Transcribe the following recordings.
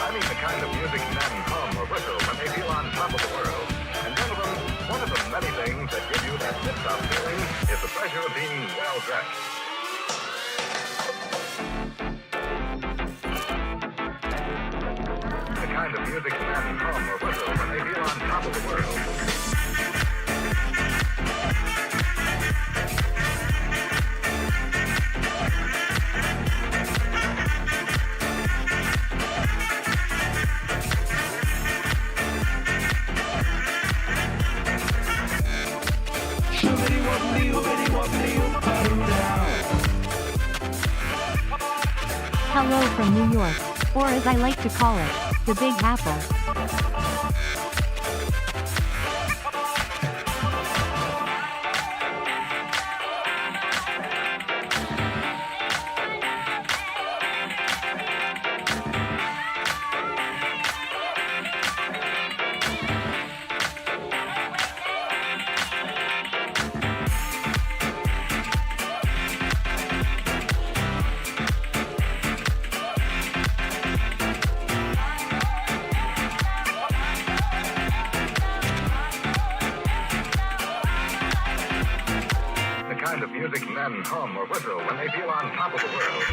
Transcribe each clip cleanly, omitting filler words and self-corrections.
I mean the kind of music men hum or whistle when they feel on top of the world. And gentlemen, one of the many things that give you that tip-top feeling is the pleasure of being well-dressed. The kind of music men hum or whistle when they feel on top of the world. Hello from New York, or as I like to call it, the Big Apple. Music men hum or whistle when they feel on top of the world.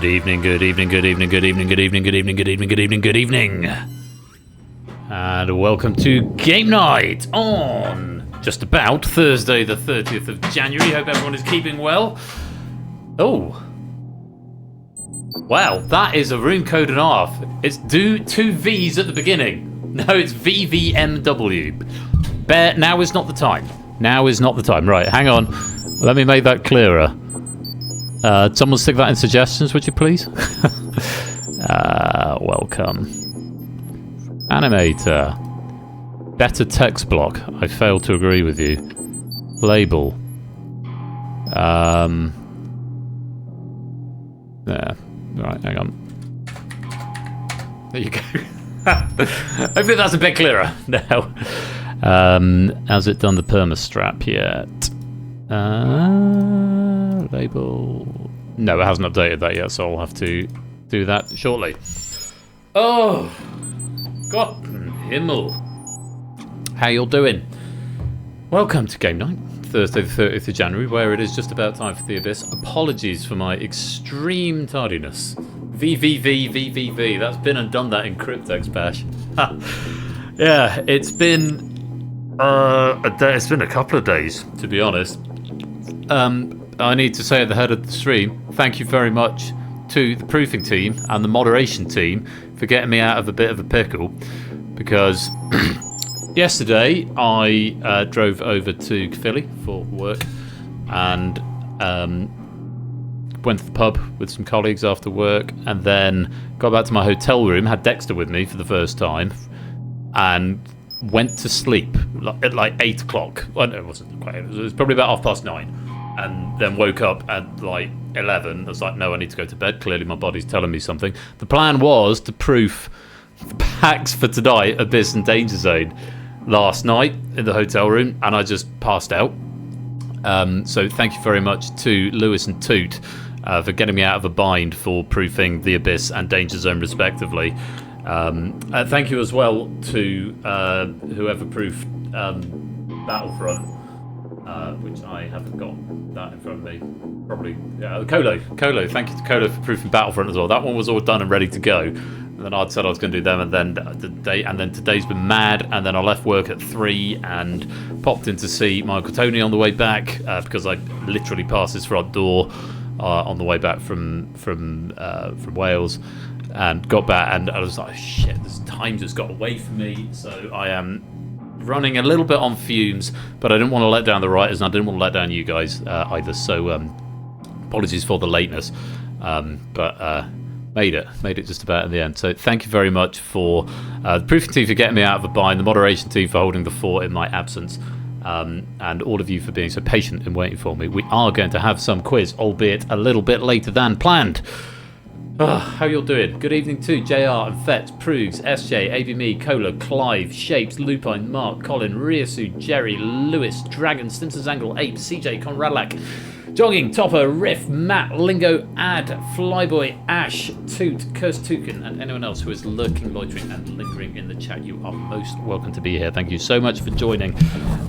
Good evening, good evening, good evening, good evening, good evening, good evening, good evening, good evening, good evening. And welcome to Game Night on just about Thursday the 30th of January. Hope everyone is keeping well. Oh. Wow, that is a room code and a half. It's two V's at the beginning. No, it's VVMW. Bear, now is not the time. Now is not the time. Right, hang on. Let me make that clearer. Someone stick that in suggestions, would you please? Welcome. Animator. Better text block. I fail to agree with you. Label. There. Right, hang on. There you go. Hopefully that's a bit clearer now. Has it done the perma strap yet? Label. No, it hasn't updated that yet, so I'll have to do that shortly. Oh, God, Himmel. How y'all doing? Welcome to Game Night, Thursday the 30th of January, where it is just about time for the Abyss. Apologies for my extreme tardiness. VVV. That's been and done that in Cryptex Bash. Yeah, it's been it's been a couple of days, to be honest. I need to say at the head of the stream, thank you very much to the proofing team and the moderation team for getting me out of a bit of a pickle, because yesterday I drove over to Philly for work and went to the pub with some colleagues after work, and then got back to my hotel room, had Dexter with me for the first time, and went to sleep at like 8 o'clock. Well, no, it wasn't quite 8, it was probably about 9:30, and then woke up at like 11. I was like, no, I need to go to bed. Clearly my body's telling me something. The plan was to proof the packs for tonight, Abyss and DangerZone, last night in the hotel room, and I just passed out. So thank you very much to Lewis and Toot for getting me out of a bind for proofing the Abyss and DangerZone respectively. Thank you as well to whoever proofed Battlefront, which I haven't got that in front of me. Probably Colo. Thank you to Colo for proofing Battlefront as well. That one was all done and ready to go. And then I'd said I was going to do them, and then today's been mad. And then I left work at 3 and popped in to see my Uncle Tony on the way back, because I literally passed his front door on the way back from Wales, and got back, and I was like, shit, this time just got away from me. So I am running a little bit on fumes, but I didn't want to let down the writers, and I didn't want to let down you guys either. So apologies for the lateness, but made it just about in the end. So thank you very much for the proofing team for getting me out of a bind, the moderation team for holding the fort in my absence, and all of you for being so patient in waiting for me. We are going to have some quiz, albeit a little bit later than planned. How you all doing? Good evening to JR and Fetz, Proogs, SJ, ABME, Cola, Clive, Shapes, Lupine, Mark, Colin, Riasu, Jerry, Lewis, Dragon, Stimpson's Angle, Ape, CJ, Conradlac, Jogging, Topper, Riff, Matt, Lingo, Ad, Flyboy, Ash, Toot, Curse Toucan, and anyone else who is lurking, loitering, and lingering in the chat. You are most welcome to be here. Thank you so much for joining.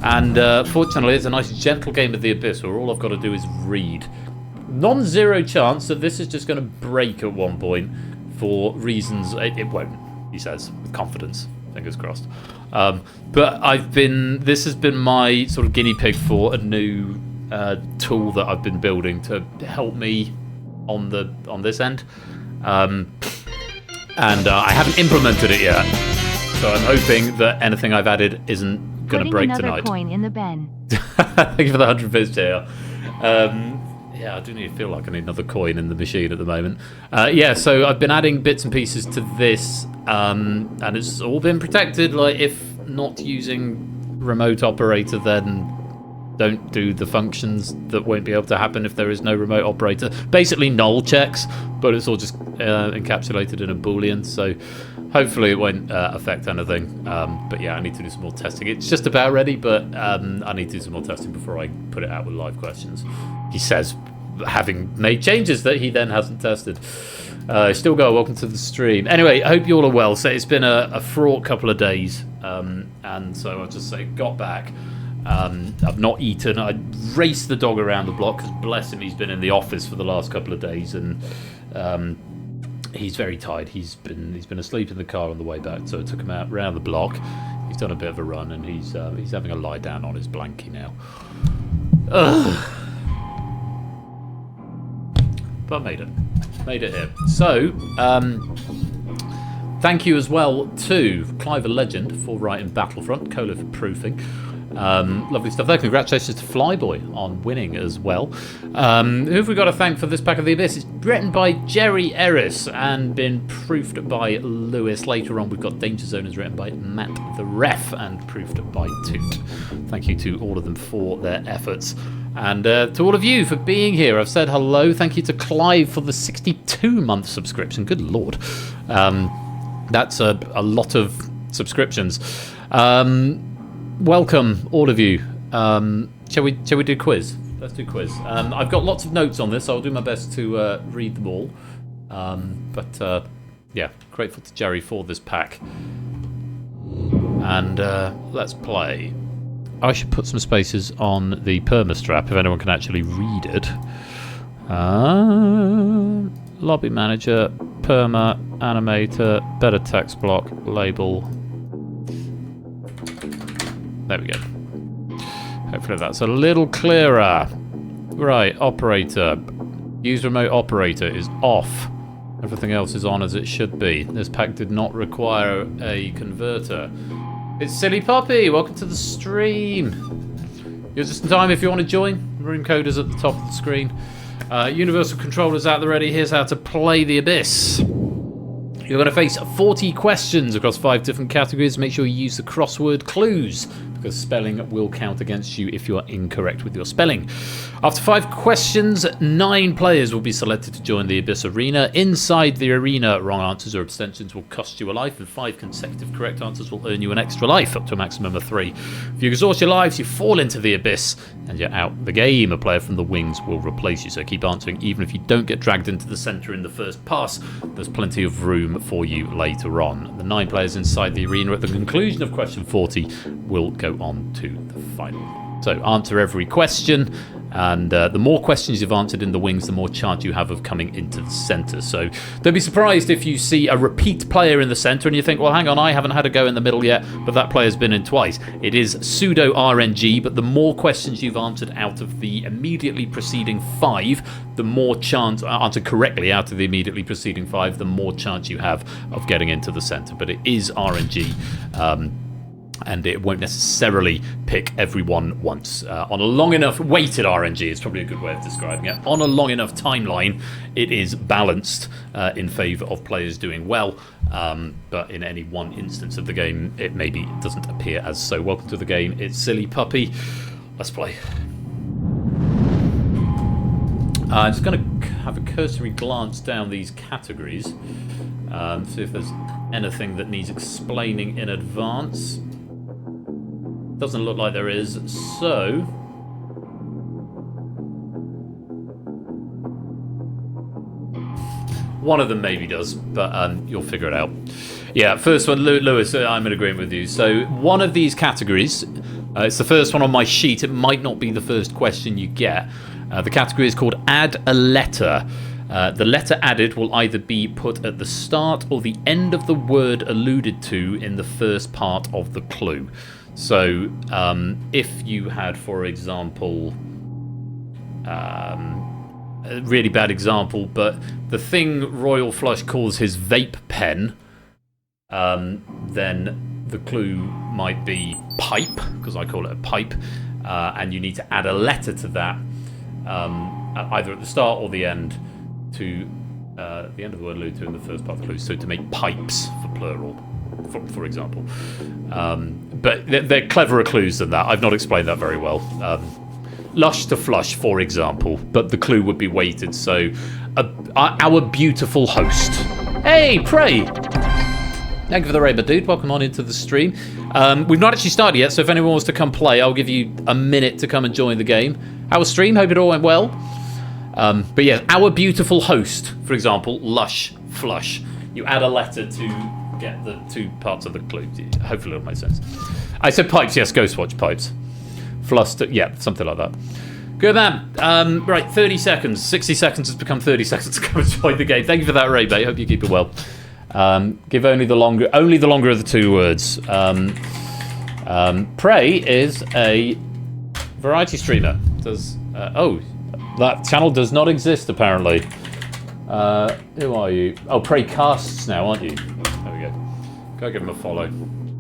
And fortunately, it's a nice, gentle game of the Abyss where all I've got to do is read. Non-zero chance that this is just going to break at one point for reasons. It won't, he says, with confidence. Fingers crossed. But this has been my sort of guinea pig for a new tool that I've been building to help me on this end, and I haven't implemented it yet, so I'm hoping that anything I've added isn't going to break tonight. Another coin in the bin. Thank you for the 100 bits, JR. Yeah, I do need to feel like I need another coin in the machine at the moment. So I've been adding bits and pieces to this, and it's all been protected. Like, if not using remote operator, then don't do the functions that won't be able to happen if there is no remote operator. Basically null checks, but it's all just encapsulated in a boolean, so hopefully it won't affect anything. But yeah, I need to do some more testing. It's just about ready, but I need to do some more testing before I put it out with live questions. He says, having made changes that he then hasn't tested. Still go, welcome to the stream. Anyway, I hope you all are well. So it's been a fraught couple of days, and so I'll just say, got back. I've not eaten. I raced the dog around the block because, bless him, he's been in the office for the last couple of days, and he's very tired. He's been asleep in the car on the way back, so I took him out round the block. He's done a bit of a run, and he's having a lie down on his blankie now. But made it here. So thank you as well to Clive a Legend for writing Battlefront, Cola for proofing. Lovely stuff there. Congratulations to Flyboy on winning as well. Who have we got to thank for this pack of the Abyss? It's written by Jerry Eris and been proofed by Lewis. Later on, we've got DangerZone is written by Matt the Ref and proofed by Toot. Thank you to all of them for their efforts. And to all of you for being here. I've said hello. Thank you to Clive for the 62-month subscription. Good Lord. That's a lot of subscriptions. Welcome, all of you. Shall we do quiz? Let's do quiz. I've got lots of notes on this, so I'll do my best to read them all. Yeah, grateful to Jerry for this pack. And let's play. I should put some spaces on the perma strap if anyone can actually read it. Lobby manager, perma, animator, better text block, label. There we go. Hopefully that's a little clearer. Right, operator. Use remote operator is off. Everything else is on as it should be. This pack did not require a converter. It's Silly Puppy. Welcome to the stream. You're just in time if you want to join. Room code is at the top of the screen. Universal controllers out the ready. Here's how to play the Abyss. You're going to face 40 questions across 5 different categories. Make sure you use the crossword clues, because spelling will count against you if you are incorrect with your spelling. After 5 questions, 9 players will be selected to join the Abyss Arena. Inside the arena, wrong answers or abstentions will cost you a life, and 5 consecutive correct answers will earn you an extra life, up to a maximum of 3. If you exhaust your lives, you fall into the Abyss, and you're out the game. A player from the wings will replace you, so keep answering even if you don't get dragged into the centre in the first pass. There's plenty of room for you later on. The 9 players inside the arena at the conclusion of question 40 will go on to the final. So answer every question, and the more questions you've answered in the wings, the more chance you have of coming into the centre. So don't be surprised if you see a repeat player in the centre and you think, well, hang on, I haven't had a go in the middle yet, but that player's been in twice. It is pseudo RNG, but the more questions you've answered out of the immediately preceding 5, the more chance, answered correctly out of the immediately preceding 5, the more chance you have of getting into the centre. But it is RNG. And it won't necessarily pick everyone once. On a long enough, weighted RNG is probably a good way of describing it. On a long enough timeline, it is balanced in favour of players doing well. But in any one instance of the game, it maybe doesn't appear as so. Welcome to the game. It's Silly Puppy. Let's play. I'm just going to have a cursory glance down these categories. See if there's anything that needs explaining in advance. Doesn't look like there is, so one of them maybe does, but you'll figure it out. Yeah, first one, Lewis, I'm in agreement with you. So one of these categories, it's the first one on my sheet. It might not be the first question you get. The category is called Add a Letter. The letter added will either be put at the start or the end of the word alluded to in the first part of the clue. So, if you had, for example, a really bad example, but the thing Royal Flush calls his vape pen, then the clue might be pipe, because I call it a pipe, and you need to add a letter to that, either at the start or the end, to the end of the word alluded to in the first part of the clue, so to make pipes for plural. For example. But they're cleverer clues than that. I've not explained that very well. Lush to flush, for example, but the clue would be weighted. So, our beautiful host. Hey, Prey! Thank you for the raid, dude. Welcome on into the stream. We've not actually started yet, so if anyone wants to come play, I'll give you a minute to come and join the game. How was stream? Hope it all went well. But yeah, our beautiful host, for example, Lush, flush. You add a letter to get the 2 parts of the clue. Hopefully it'll make sense. I said pipes, yes, Ghostwatch pipes. Fluster, yeah, something like that. Good man. Right, 30 seconds. 60 seconds has become 30 seconds to come and join the game. Thank you for that, Ray Bay. Hope you keep it well. Give only the longer of the 2 words. Prey is a variety streamer. That channel does not exist apparently. Who are you? Oh, Prey casts now, aren't you? There we go. Go give him a follow.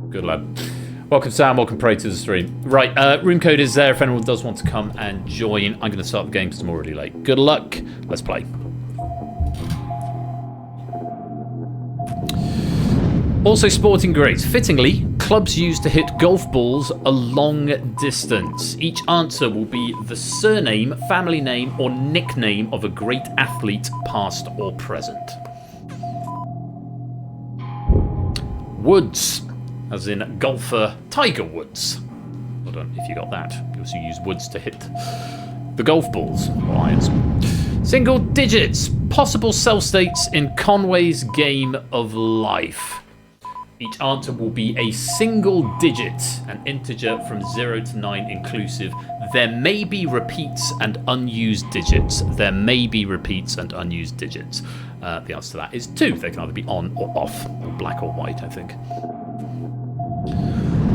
Good lad. Welcome Sam, welcome Prey to the stream. Right, room code is there if anyone does want to come and join. I'm going to start the game because I'm already late. Good luck. Let's play. Also sporting greats. Fittingly, clubs used to hit golf balls a long distance. Each answer will be the surname, family name, or nickname of a great athlete, past or present. Woods, as in golfer Tiger Woods. Well done if you got that. You also use woods to hit the golf balls or irons. Single digits, possible cell states in Conway's Game of Life. Each answer will be a single digit, an integer from 0 to 9 inclusive. There may be repeats and unused digits. There may be repeats and unused digits. The answer to that is 2. They can either be on or off, or black or white, I think.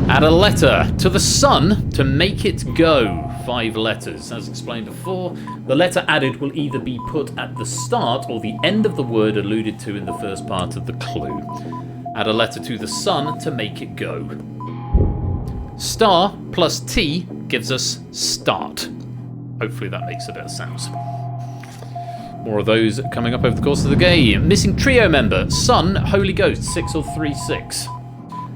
Add a letter to the sun to make it go. 5 letters. As explained before, the letter added will either be put at the start or the end of the word alluded to in the first part of the clue. Add a letter to the sun to make it go. Star plus T gives us start. Hopefully that makes a bit of sense. More of those coming up over the course of the game. Missing trio member. Sun, Holy Ghost, 6 or 3, 6.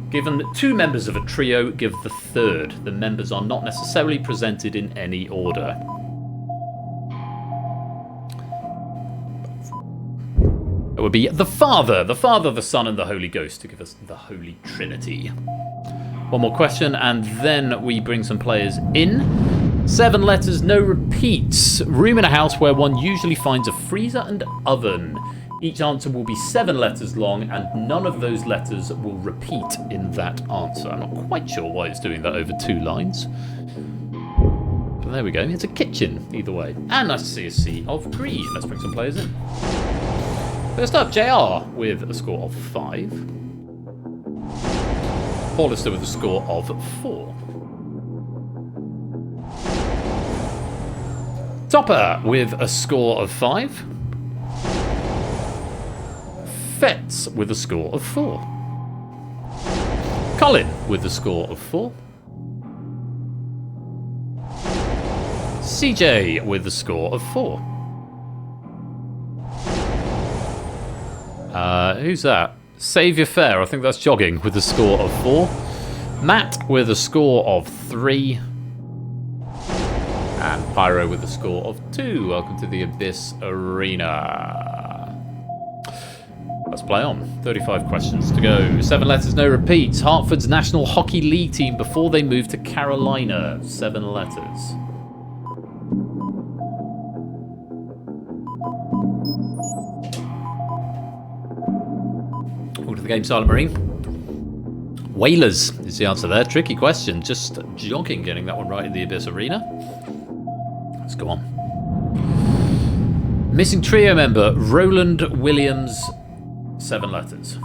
Given 2 members of a trio, give the third. The members are not necessarily presented in any order. It would be the Father, the Son, and the Holy Ghost to give us the Holy Trinity. One more question, and then we bring some players in. 7 letters, no repeats. Room in a house where one usually finds a freezer and oven. Each answer will be 7 letters long, and none of those letters will repeat in that answer. I'm not quite sure why it's doing that over 2 lines. But there we go. It's a kitchen, either way. And nice to see a sea of green. Let's bring some players in. First up, JR with a score of 5. Hollister with a score of 4. Topper with a score of 5. Fetz with a score of 4. Colin with a score of 4. CJ with a score of 4. Who's that? Save Your Fare, I think that's jogging, with a score of 4. Matt with a score of 3. And Pyro with a score of 2. Welcome to the Abyss Arena. Let's play on. 35 questions to go. 7 letters, no repeats. Hartford's National Hockey League team before they moved to Carolina. 7 letters. All to the game, Silent Marine. Whalers is the answer there. Tricky question. Just jogging getting that one right in the Abyss Arena. Let's go on. Missing trio member, Roland Williams. 7 letters.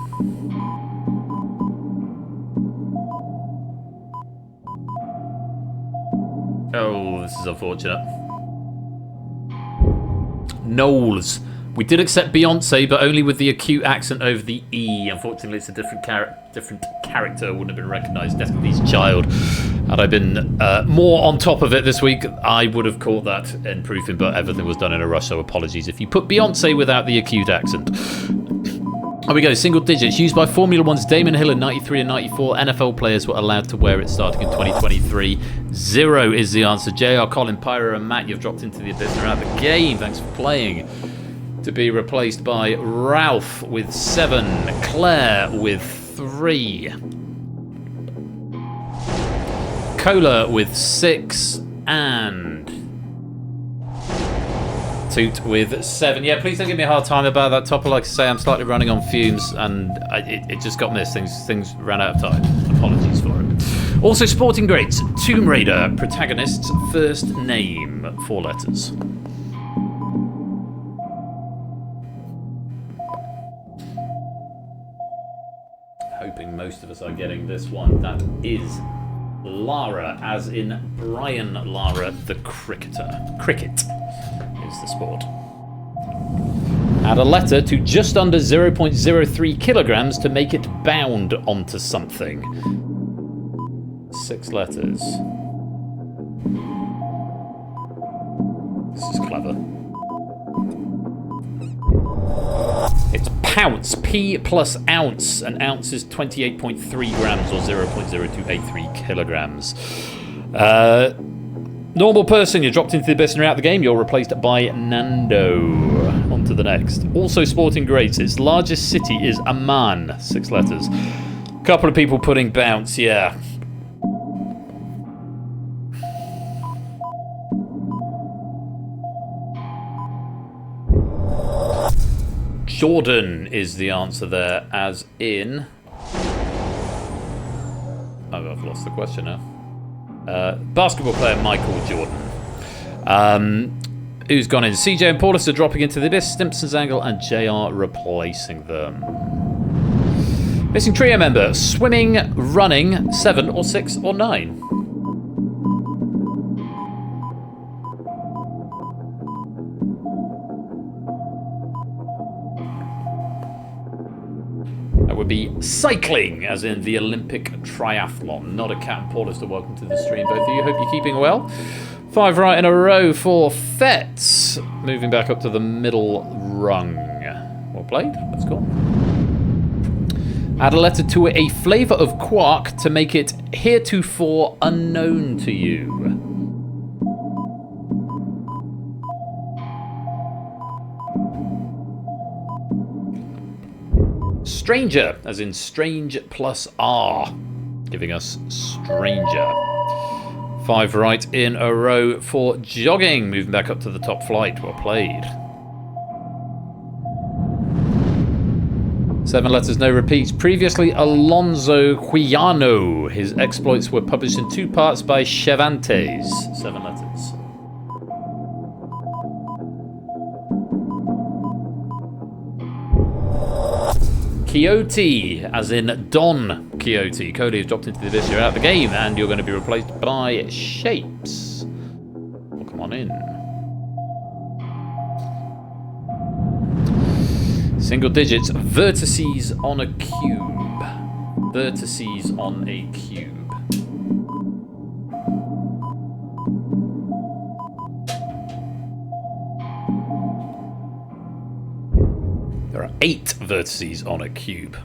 Oh, this is unfortunate. Knowles. We did accept Beyonce, but only with the acute accent over the E. Unfortunately, it's a different character. Wouldn't have been recognised. Destiny's Child. Had I been more on top of it this week, I would have caught that in proofing, but everything was done in a rush, so apologies if you put Beyonce without the acute accent. Here we go, single digits. Used by Formula One's Damon Hill in 93 and 94. NFL players were allowed to wear it starting in 2023. 0 is the answer. JR, Colin, Pyro, and Matt, you've dropped into the abyss and around the game. Thanks for playing. To be replaced by Ralph with 7. Claire with 3. Cola with 6. And Toot with 7. Yeah, please don't give me a hard time about that Topper. Like I say, I'm slightly running on fumes, and it just got missed. Things ran out of time. Apologies for it. Also, Sporting Greats, Tomb Raider, protagonist's first name, 4 letters. Hoping most of us are getting this one. That is Lara, as in Brian Lara, the cricketer. Cricket is the sport. Add a letter to just under 0.03 kilograms to make it bound onto something. 6 letters. This is clever. It's pounce. P plus ounce. An ounce is 28.3 grams or 0.0283 kilograms. Normal person, you're dropped into the abyss and you're out the game. You're replaced by Nando. On to the next. Also Sporting Greats. Its largest city is Amman. 6 letters. Couple of people putting bounce, yeah. Jordan is the answer there, as in... Oh, I've lost the question now. Basketball player Michael Jordan. Who's gone in? CJ and Paulus are dropping into the abyss. Stimpson's Angle and JR replacing them. Missing trio member. Swimming, running, 7 or 6 or 9. That would be cycling, as in the Olympic triathlon. Not a cat and Paul, welcome to the stream, both of you. Hope you're keeping well. 5 right in a row for Fets. Moving back up to the middle rung. Well played. Let's go. Add a letter to a flavour of quark to make it heretofore unknown to you. Stranger, as in strange plus R, giving us stranger. 5 right in a row for jogging, moving back up to the top flight. Well played. 7 letters, no repeats. Previously, Alonso Quijano. His exploits were published in 2 parts by Cervantes. 7 letters. Quixote, as in Don Quixote. Cody has dropped into the abyss. You're out of the game, and you're going to be replaced by Shapes. Well, come on in. Single digits, vertices on a cube. Vertices on a cube. There are 8 vertices on a cube.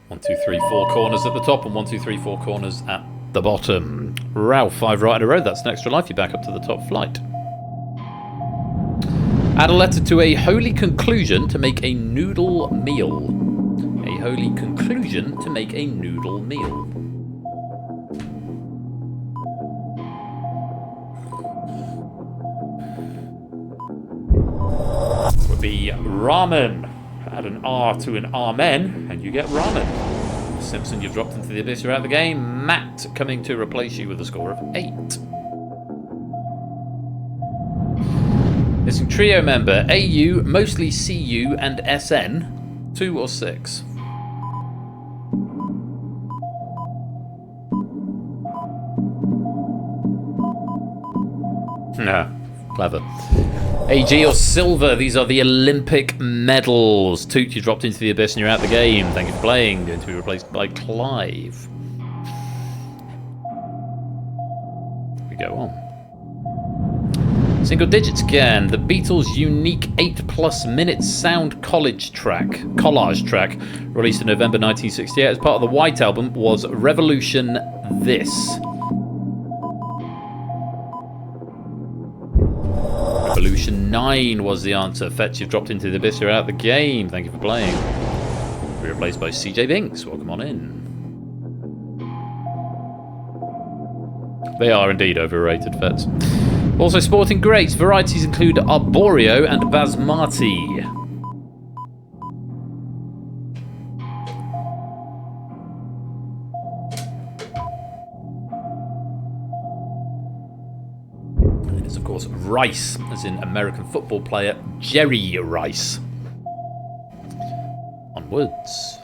1, 2, 3, 4 corners at the top and 1, 2, 3, 4 corners at the bottom. Ralph, 5 right in a row. That's an extra life. You're back up to the top flight. Add a letter to a holy conclusion to make a noodle meal. A holy conclusion to make a noodle meal. Would be ramen. Add an R to an amen, and you get ramen. Simpson, you've dropped into the abyss. You're out of the game. Matt coming to replace you with a score of 8. Missing trio member, AU, mostly CU, and SN. 2 or 6. Nah, clever. AG or silver, these are the Olympic medals. Toot, you dropped into the abyss and you're out the game. Thank you for playing. Going to be replaced by Clive. We go on. Single digits again. The Beatles' unique 8+ minute sound collage track, released in November 1968 as part of the White Album, was Revolution This. Revolution 9 was the answer. Fetch, you've dropped into the abyss. You're out of the game. Thank you for playing. We're replaced by CJ Binks. Welcome on in. They are indeed overrated, Fets. Also sporting greats. Varieties include Arborio and Basmati. And it is, of course, Rice, as in American football player Jerry Rice. Onwards.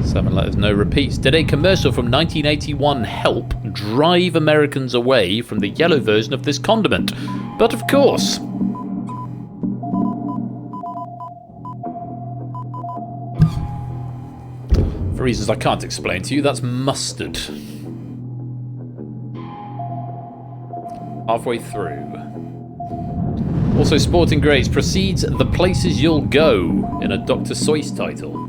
7 letters, no repeats. Did a commercial from 1981 help drive Americans away from the yellow version of this condiment? But of course. For reasons I can't explain to you, that's mustard. Halfway through. Also sporting greats precedes The Places You'll Go in a Dr. Seuss title.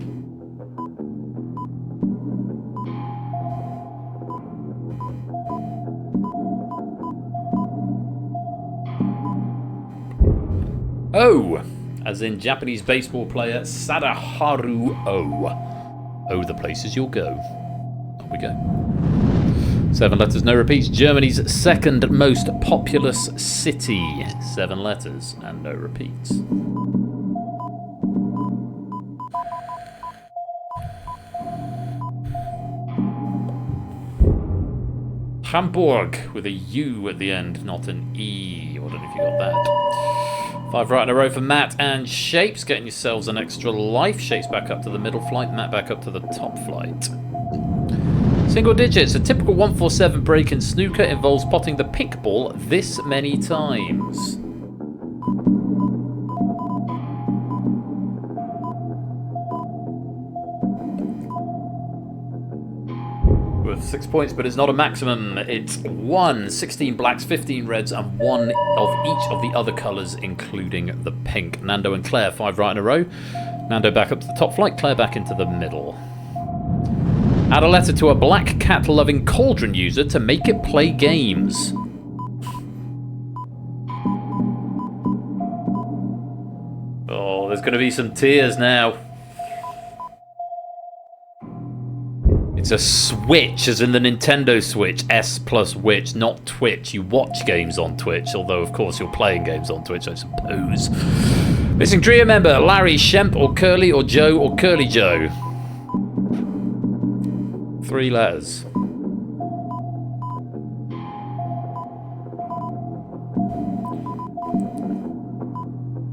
Oh, as in Japanese baseball player Sadaharu Oh. Oh, the places you'll go. On we go. 7 letters, no repeats. Germany's second most populous city. 7 letters and no repeats. Hamburg with a U at the end, not an E. I don't know if you got that. 5 right in a row for Matt and Shapes, getting yourselves an extra life. Shapes back up to the middle flight, Matt back up to the top flight. Single digits. A typical 147 break in snooker involves potting the pink ball this many times. Worth 6 points, but it's not a maximum. It's 1, 16 blacks, 15 reds, and 1 of each of the other colours, including the pink. Nando and Claire, 5 right in a row. Nando back up to the top flight, Claire back into the middle. Add a letter to a black cat-loving cauldron user to make it play games. Oh, there's going to be some tears now. It's a Switch, as in the Nintendo Switch. S plus Witch, not Twitch. You watch games on Twitch, although, of course, you're playing games on Twitch, I suppose. Missing trio member, Larry, Shemp, or Curly, or Joe, or Curly Joe. 3 letters.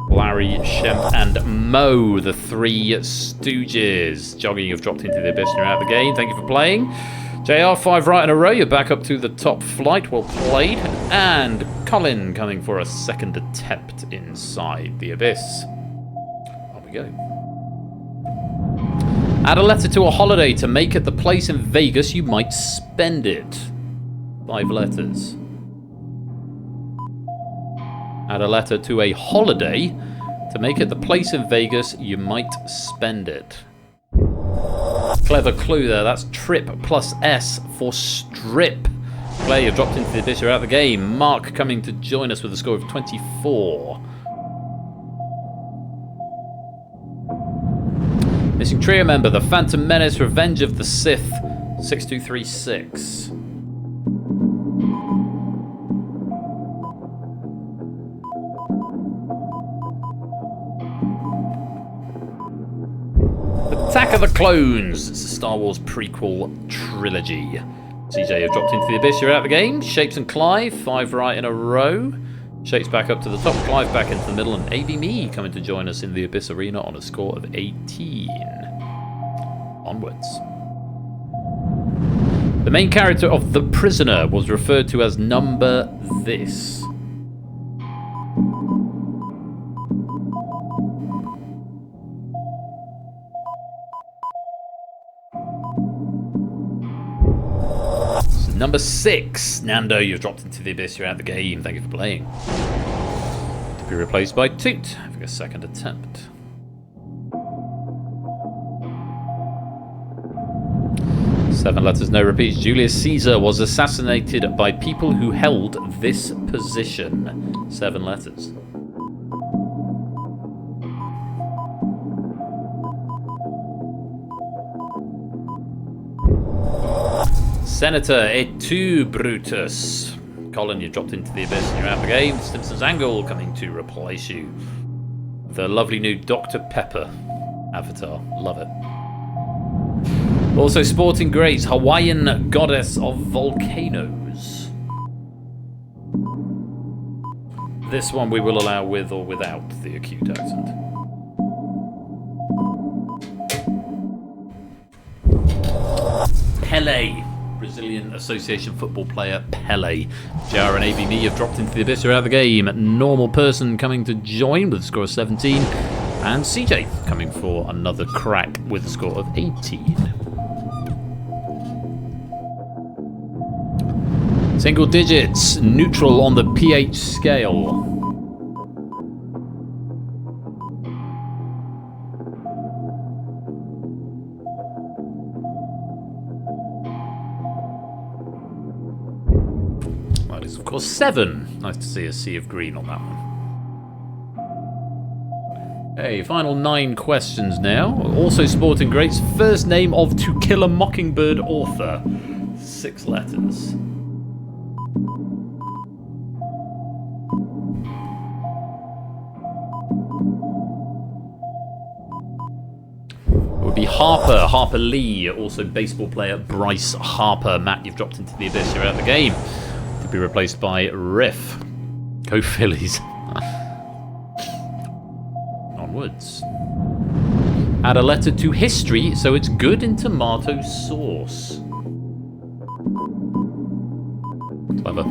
Larry, Shemp, and Mo, the 3 Stooges. Jogging, you've dropped into the abyss and you're out of the game. Thank you for playing. JR, 5 right in a row. You're back up to the top flight. Well played. And Colin coming for a second attempt inside the abyss. On we go. Add a letter to a holiday to make it the place in Vegas you might spend it. 5 letters. Add a letter to a holiday to make it the place in Vegas you might spend it. Clever clue there. That's trip plus S for strip. Claire, you've dropped into the abyss. You're out of the game. Mark coming to join us with a score of 24. Missing trio member, the Phantom Menace, Revenge of the Sith, 6236. Attack of the Clones. It's a Star Wars prequel trilogy. CJ, you've dropped into the abyss. You're out of the game. Shapes and Clive, 5 right in a row. Shapes back up to the top, Clive back into the middle, and AVMe coming to join us in the Abyss Arena on a score of 18. Onwards. The main character of The Prisoner was referred to as Number This. Number 6, Nando, you've dropped into the abyss, you're out of the game. Thank you for playing. To be replaced by Toot, having a second attempt. Seven letters, no repeats. Julius Caesar was assassinated by people who held this position. 7 letters. Senator, et tu, Brutus. Colin, you dropped into the abyss and you're out of the game. Simpsons Angle coming to replace you. The lovely new Dr. Pepper avatar. Love it. Also, Sporting Grace, Hawaiian goddess of volcanoes. This one we will allow with or without the acute accent. Pele. Brazilian Association football player Pele. JR and ABB have dropped into the abyss. You're out of the game. Normal person coming to join with a score of 17. And CJ coming for another crack with a score of 18. Single digits, neutral on the pH scale. Of course, 7. Nice to see a sea of green on that one. Hey, final 9 questions now. Also, Sporting Greats, first name of To Kill a Mockingbird author. 6 letters. It would be Harper Lee, also baseball player Bryce Harper. Matt, you've dropped into the abyss, you're out of the game. To be replaced by Riff. Go Phillies. onwards. Add a letter to history so it's good in tomato sauce. Clever.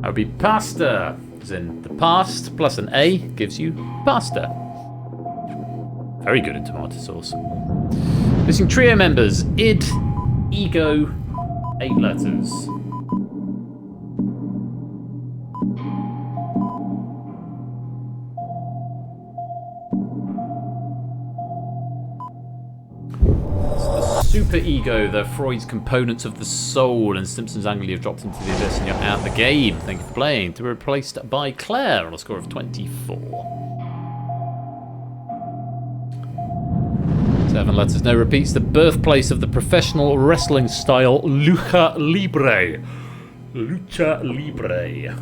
That would be pasta, as in the past plus an A gives you pasta. Very good in tomato sauce. Missing trio members, id, ego, 8 letters. Super ego, they're Freud's components of the soul, and Simpsons angrily have dropped into the abyss and you're out of the game. Thank you for playing. To be replaced by Claire on a score of 24. 7 letters, no repeats. The birthplace of the professional wrestling style Lucha Libre. Lucha Libre.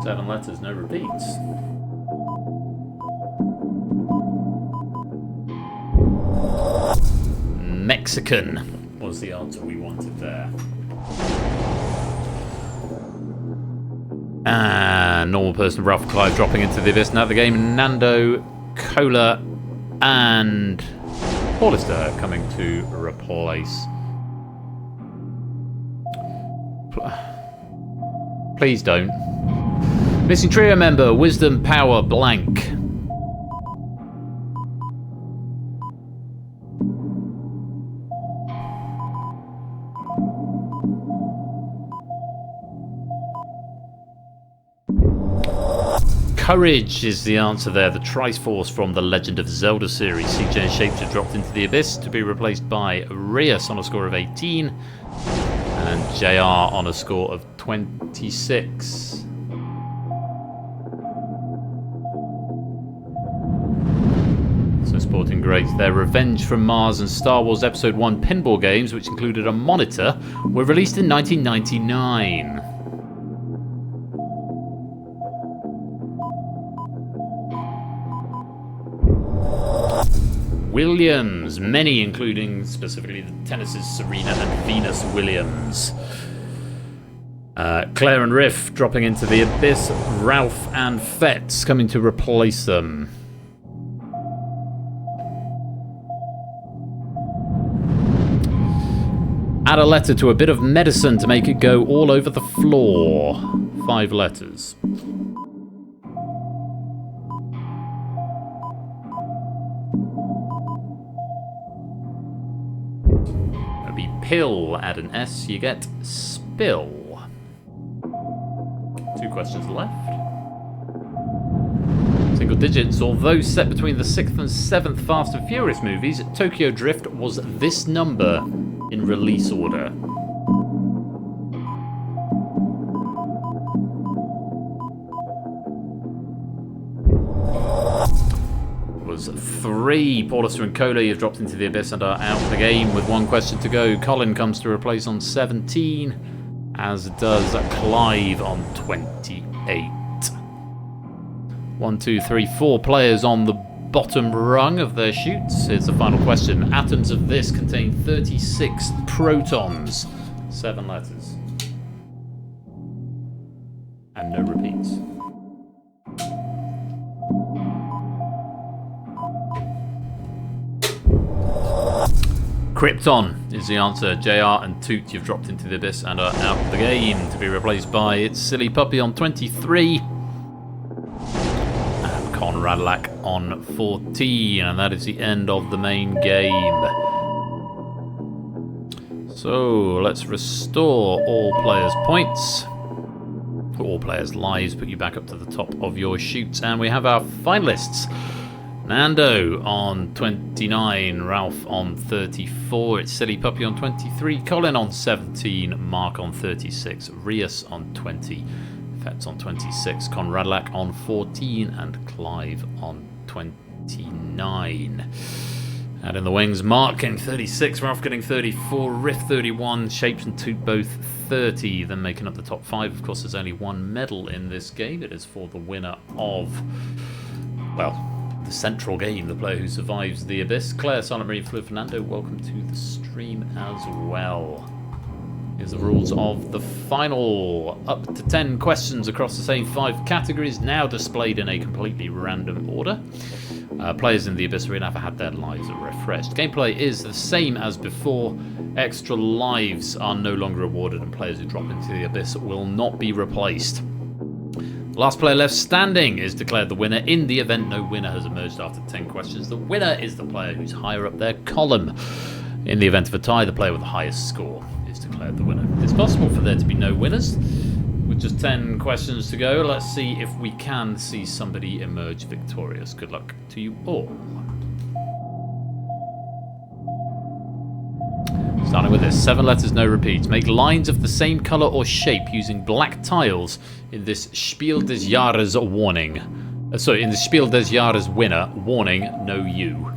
7 letters, no repeats. Mexican was the answer we wanted there. And normal person Ralph Clive dropping into the abyss. Now the game, Nando, Cola, and Hollister coming to replace. Please don't. Missing trio member, Wisdom, Power, Blank. Courage is the answer there. The Triforce from the Legend of Zelda series. CJ and Shapeshifter dropped into the abyss to be replaced by Rias on a score of 18 and JR on a score of 26. So sporting greats there. Revenge from Mars and Star Wars Episode 1 pinball games, which included a monitor, were released in 1999. Williams, many including specifically the tennis's Serena and Venus Williams. Claire and Riff dropping into the abyss. Ralph and Fetz coming to replace them. Add a letter to a bit of medicine to make it go all over the floor. 5 letters. Pill, add an S, you get spill. 2 questions left. Single digits, although set between the 6th and 7th Fast and Furious movies, Tokyo Drift was this number in release order. Was 3. Paulister and Kohler, you've dropped into the abyss and are out of the game with 1 question to go. Colin comes to replace on 17, as does Clive on 28. 1, 2, 3, 4 players on the bottom rung of their chutes. Here's the final question. Atoms of this contain 36 protons. 7 letters. And no repeats. Krypton is the answer. JR and Toot, you've dropped into the abyss and are out of the game to be replaced by It's Silly Puppy on 23 and Conradlac on 14, and that is the end of the main game. So let's restore all players' points, all players' lives, put you back up to the top of your chutes, and we have our finalists. Nando on 29, Ralph on 34, It's Silly Puppy on 23, Colin on 17, Mark on 36, Rias on 20, Fetz on 26, Conradlac on 14, and Clive on 29. And in the wings, Mark getting 36, Ralph getting 34, Riff 31, Shapes and Toot both 30, then making up the top 5. Of course, there's only 1 medal in this game. It is for the winner of, well, the central game, the player who survives the abyss. Claire, Silent Marie, Flo, Fernando, welcome to the stream as well. Here's the rules of the final. Up to 10 questions across the same 5 categories, now displayed in a completely random order. Players in the Abyss Arena have had their lives refreshed. Gameplay is the same as before. Extra lives are no longer awarded, and players who drop into the Abyss will not be replaced. Last player left standing is declared the winner. In the event no winner has emerged after 10 questions, the winner is the player who's higher up their column. In the event of a tie, the player with the highest score is declared the winner. It's possible for there to be no winners. With just 10 questions to go, let's see if we can see somebody emerge victorious. Good luck to you all. Starting with this, 7 letters, no repeats. Make lines of the same colour or shape using black tiles in this Spiel des Jahres warning. In the Spiel des Jahres winner, warning, no you.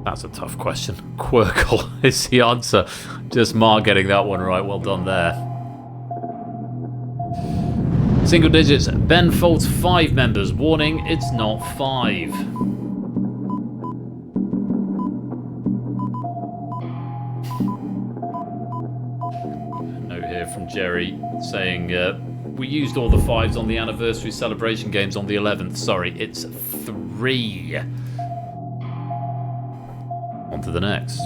That's a tough question. Quirkle is the answer. Just Mark getting that one right. Well done there. Single digits. Ben faults 5 members. Warning, it's not 5. From Jerry saying we used all the 5s on the anniversary celebration games on the 11th. Sorry, it's 3. On to the next.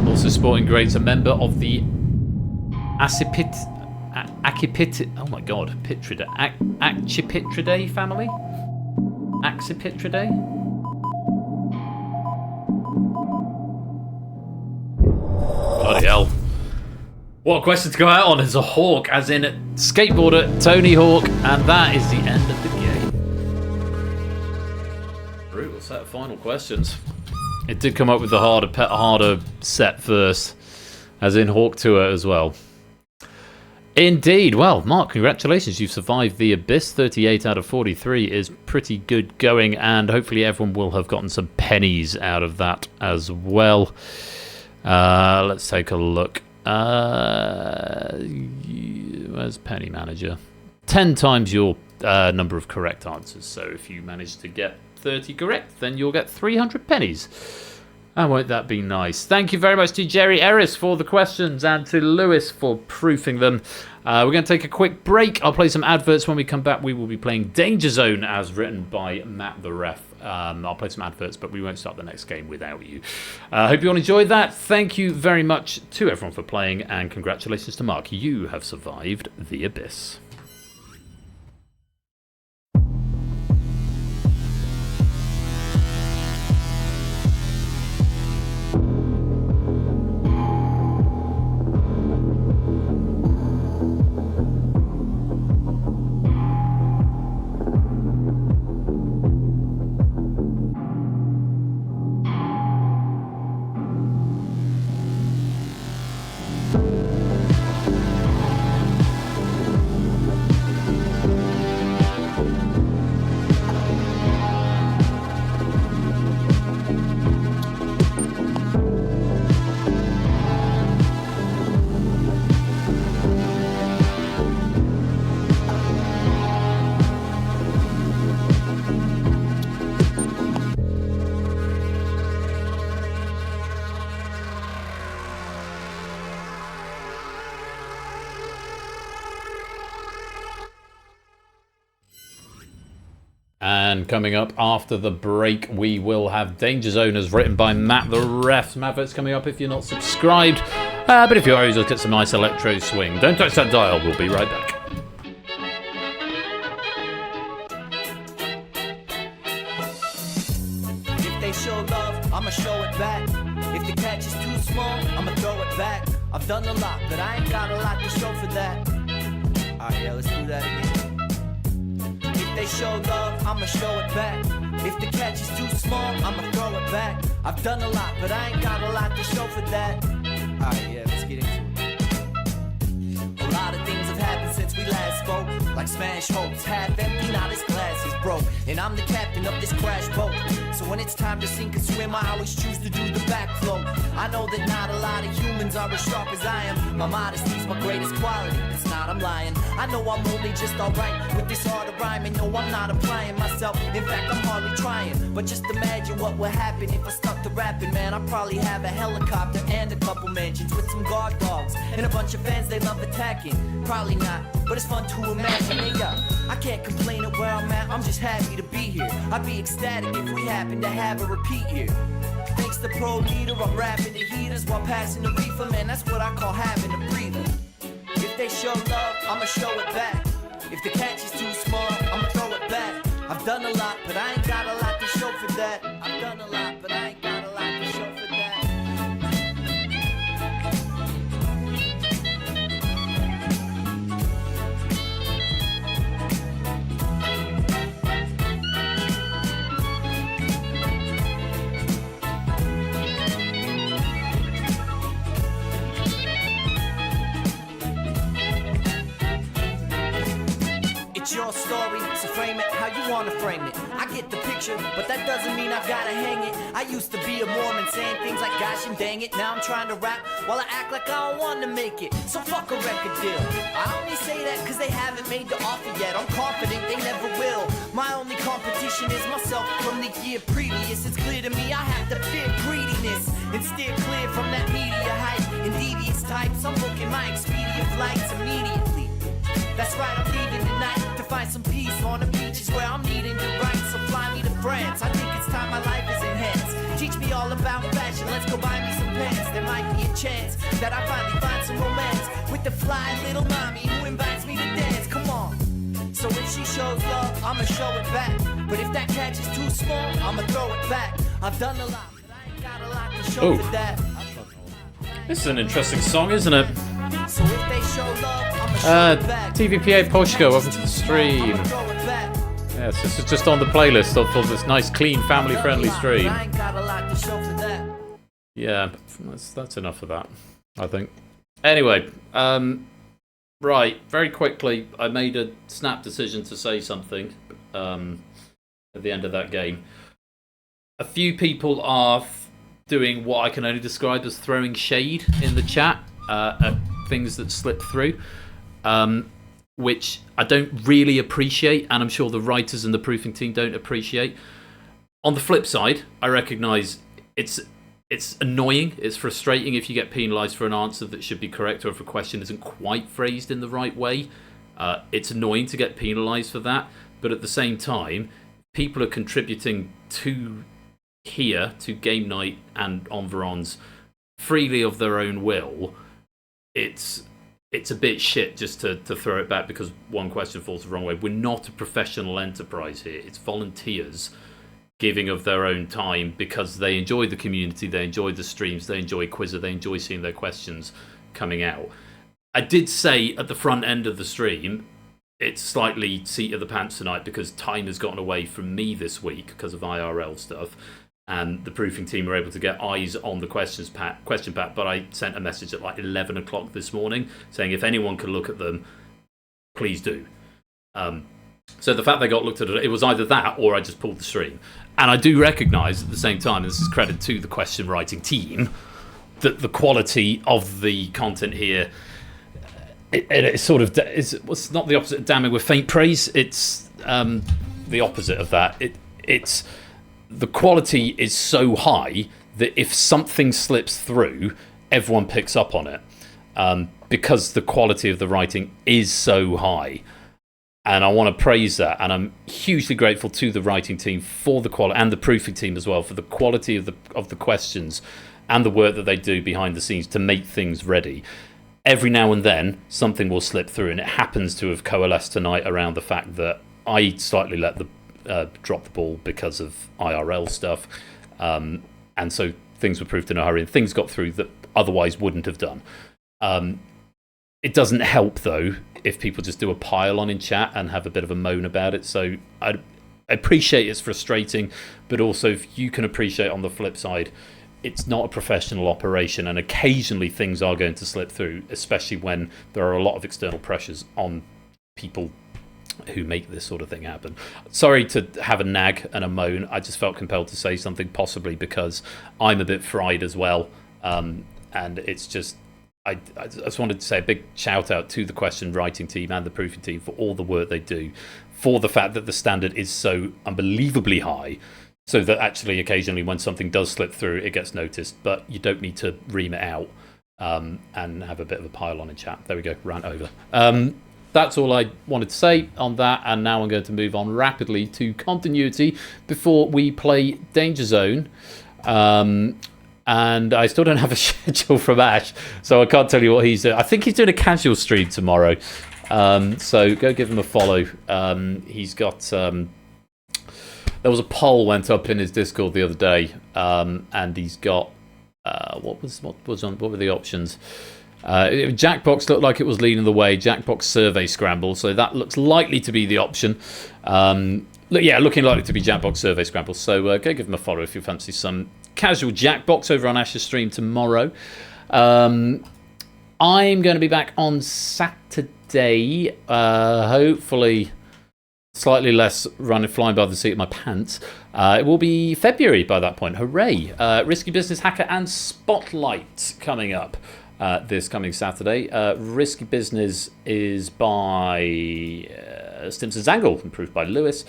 Also sporting greats, a member of the Accipitridae family. Accipitridae. Bloody hell. What a question to go out on is a hawk, as in skateboarder Tony Hawk, and that is the end of the game. Brutal set of final questions. It did come up with the harder set first, as in Hawk Tour as well. Indeed. Well, Mark, congratulations. You've survived the Abyss. 38 out of 43 is pretty good going, and hopefully everyone will have gotten some pennies out of that as well. Let's take a look. Where's Penny Manager? 10 times your number of correct answers. So if you manage to get 30 correct, then you'll get 300 pennies. And won't that be nice? Thank you very much to Jerry Ellis for the questions and to Lewis for proofing them. We're going to take a quick break. I'll play some adverts. When we come back, we will be playing DangerZone as written by Matt the Ref. I'll play some adverts, but we won't start the next game without you. Hope you all enjoyed that. Thank you very much to everyone for playing, and congratulations to Mark. You have survived the Abyss. And coming up after the break, we will have DangerZone as written by Matt the Ref. Some adverts coming up if you're not subscribed. But if you are, you'll get some nice electro swing. Don't touch that dial. We'll be right back. If they show love, I'ma show it back. If the catch is too small, I'ma throw it back. I've done a lot, but I ain't got a lot to show for that. Alright, yeah, let's do that again. If they show love, I'ma show it back. If the catch is too small, I'ma throw it back. I've done a lot, but I ain't got a lot to show for that. Alright, yeah, let's get into it. A lot of things have happened since we last spoke. Like smash hopes, half empty, now this glass is broke. And I'm the captain of this crash boat. So when it's time to sink or swim, I always choose to do the backflow. I know that not a lot of humans weapons are as sharp as I am. My modesty's my greatest quality. It's not, I'm lying. I know I'm only just alright with this art of rhyming. No, I'm not applying myself. In fact, I'm hardly trying. But just imagine what would happen if I stuck to rapping, man. I'd probably have a helicopter and a couple mansions with some guard dogs and a bunch of fans they love attacking. Probably not, but it's fun to imagine. Hey, I can't complain at where I'm at. I'm just happy to be here. I'd be ecstatic if we happen to have a repeat here. Thanks to Pro Leader, I'm rapping the heaters while passing the reefer, man. That's what I call having a breather. If they show love, I'ma show it back. If the catch is too small, I'ma throw it back. I've done a lot, but I ain't got a lot to show for that. I've done a lot, but I ain't got a lot to show for that. It's your story, so frame it how you wanna frame it. I get the picture, but that doesn't mean I've gotta hang it. I used to be a Mormon saying things like gosh and dang it. Now I'm trying to rap while I act like I don't wanna make it. So fuck a record deal. I only say that cause they haven't made the offer yet. I'm confident they never will. My only competition is myself from the year previous. It's clear to me I have to fear greediness and steer clear from that media hype and devious types. I'm booking my Expedia flights immediately. That's right, I'm leaving tonight to find some peace on the beaches where I'm needing to write. So fly me to France, I think it's time my life is enhanced. Teach me all about fashion, let's go buy me some pants. There might be a chance that I finally find some romance with the fly little mommy who invites me to dance. Come on. So if she shows love, I'ma show it back. But if that catch is too small, I'ma throw it back. I've done a lot, but I ain't got a lot to show for that. This is an interesting song, isn't it? So if they show love, I'ma show it back. TVPA Poshko, welcome to the stream. I'ma throw it back. Yes, this is just on the playlist for this nice, clean, family-friendly stream. I ain't got a lot to show for that. Yeah, that's enough of that, I think. Anyway, right, very quickly, I made a snap decision to say something at the end of that game. A few people are doing what I can only describe as throwing shade in the chat at things that slip through, which I don't really appreciate, and I'm sure the writers and the proofing team don't appreciate. On the flip side, I recognise it's annoying, it's frustrating if you get penalised for an answer that should be correct, or if a question isn't quite phrased in the right way. It's annoying to get penalised for that, but at the same time, people are contributing to game night and environs freely of their own will. It's a bit shit just to throw it back because one question falls the wrong way. We're not a professional enterprise here. It's volunteers giving of their own time because they enjoy the community, they enjoy the streams, they enjoy Quizzer, they enjoy seeing their questions coming out. I did say at the front end of the stream, it's slightly seat of the pants tonight because time has gotten away from me this week because of IRL stuff. And the proofing team were able to get eyes on the question pack, but I sent a message at like 11 o'clock this morning saying if anyone can look at them, please do. So the fact they got looked at, it was either that or I just pulled the stream. And I do recognise at the same time, and this is credit to the question writing team, that the quality of the content here, it's sort of, it's not the opposite of damning with faint praise, it's the opposite of that. It's the quality is so high that if something slips through, everyone picks up on it because the quality of the writing is so high. And I want to praise that. And I'm hugely grateful to the writing team for the quality, and the proofing team as well, for the quality of the questions and the work that they do behind the scenes to make things ready. Every now and then, something will slip through, and it happens to have coalesced tonight around the fact that I slightly let the drop the ball because of IRL stuff, and so things were proved in a hurry and things got through that otherwise wouldn't have done. It doesn't help though if people just do a pile on in chat and have a bit of a moan about it, so I appreciate it's frustrating, but also if you can appreciate on the flip side, it's not a professional operation and occasionally things are going to slip through, especially when there are a lot of external pressures on people who make this sort of thing happen. Sorry to have a nag and a moan. I just felt compelled to say something, possibly because I'm a bit fried as well, and and it's just, I just wanted to say a big shout out to the question writing team and the proofing team for all the work they do, for the fact that the standard is so unbelievably high, so that actually occasionally when something does slip through, it gets noticed, but you don't need to ream it out and have a bit of a pile on in chat. There we go, rant over. That's all I wanted to say on that, and now I'm going to move on rapidly to continuity before we play Danger Zone. And I still don't have a schedule from Ash, so I can't tell you what he's doing. I think he's doing a casual stream tomorrow, so go give him a follow. He's got... there was a poll went up in his Discord the other day, and he's got... what were the options? Jackbox looked like it was leading the way. Jackbox survey scramble, so that looks likely to be the option. Looking likely to be Jackbox survey scramble. So go give him a follow if you fancy some casual Jackbox over on Ash's stream tomorrow. I'm going to be back on Saturday. Hopefully, slightly less flying by the seat of my pants. It will be February by that point. Hooray! Risky Business, Hacker, and Spotlight coming up. This coming Saturday. Risky Business is by Stimson's Angle, improved by Lewis.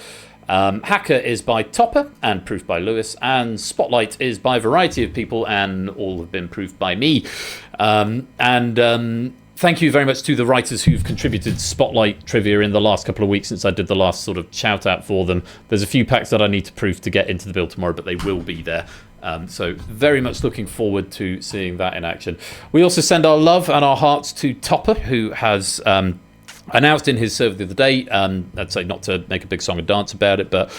Hacker is by Topper and proofed by Lewis. And Spotlight is by a variety of people and all have been proofed by me. Thank you very much to the writers who've contributed Spotlight trivia in the last couple of weeks since I did the last sort of shout out for them. There's a few packs that I need to proof to get into the build tomorrow, but they will be there. So very much looking forward to seeing that in action. We also send our love and our hearts to Topper, who has announced in his server the other day, I'd say not to make a big song and dance about it, but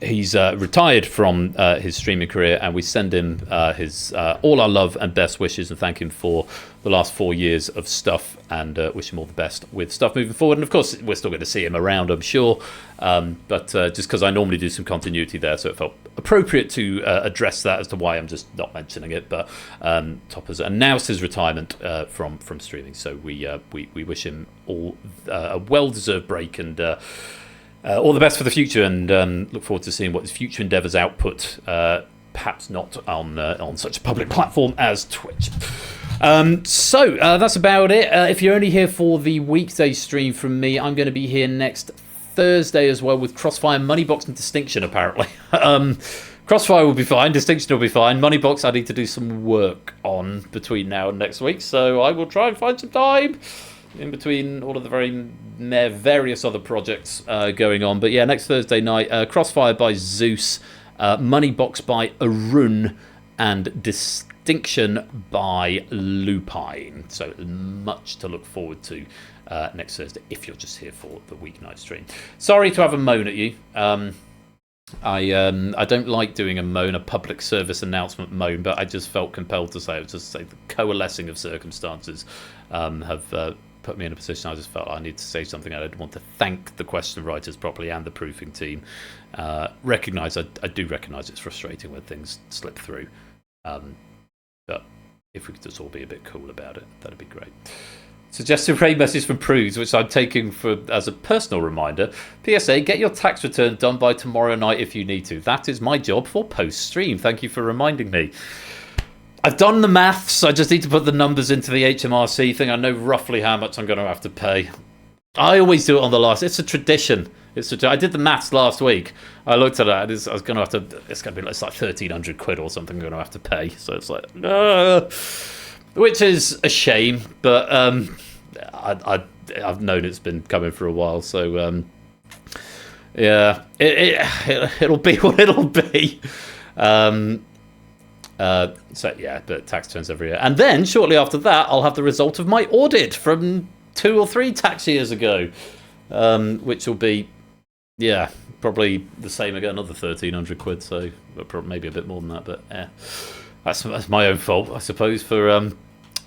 he's retired from his streaming career, and we send him his all our love and best wishes and thank him for the last 4 years of stuff, and wish him all the best with stuff moving forward. And of course, we're still going to see him around, I'm sure, but just because I normally do some continuity there, so it felt appropriate to address that as to why I'm just not mentioning it. But Topper's announced his retirement from streaming, so we wish him all a well-deserved break and all the best for the future, and look forward to seeing what his future endeavours output. Perhaps not on such a public platform as Twitch. So that's about it. If you're only here for the weekday stream from me, I'm going to be here next Thursday as well with Crossfire, Moneybox, and Distinction. Apparently, Crossfire will be fine. Distinction will be fine. Moneybox, I need to do some work on between now and next week, so I will try and find some time in between all of the various other projects going on. But yeah, next Thursday night, Crossfire by Zeus, Moneybox by Arun, and Distinction by Lupine. So much to look forward to next Thursday if you're just here for the weeknight stream. Sorry to have a moan at you. I don't like doing a public service announcement moan, but I just felt compelled to say it. Just say the coalescing of circumstances have put me in a position I just felt I need to say something. I didn't want to thank the question writers properly and the proofing team. I do recognise it's frustrating when things slip through, but if we could just all be a bit cool about it, that'd be great. Suggested raid message from Prudes, which I'm taking as a personal reminder. PSA, get your tax return done by tomorrow night if you need to. That is my job for post-stream. Thank you for reminding me. I've done the maths. I just need to put the numbers into the HMRC thing. I know roughly how much I'm going to have to pay. I always do it on the last. It's a tradition. I did the maths last week. I looked at it. It's going to be it's like 1,300 quid or something I'm going to have to pay. So it's like, which is a shame. But I've known it's been coming for a while. So yeah, it'll be what it'll be. So yeah, but tax returns every year, and then shortly after that, I'll have the result of my audit from 2 or 3 tax years ago, which will be, yeah, probably the same again, another 1,300 quid. So maybe a bit more than that, but yeah, that's my own fault, I suppose, for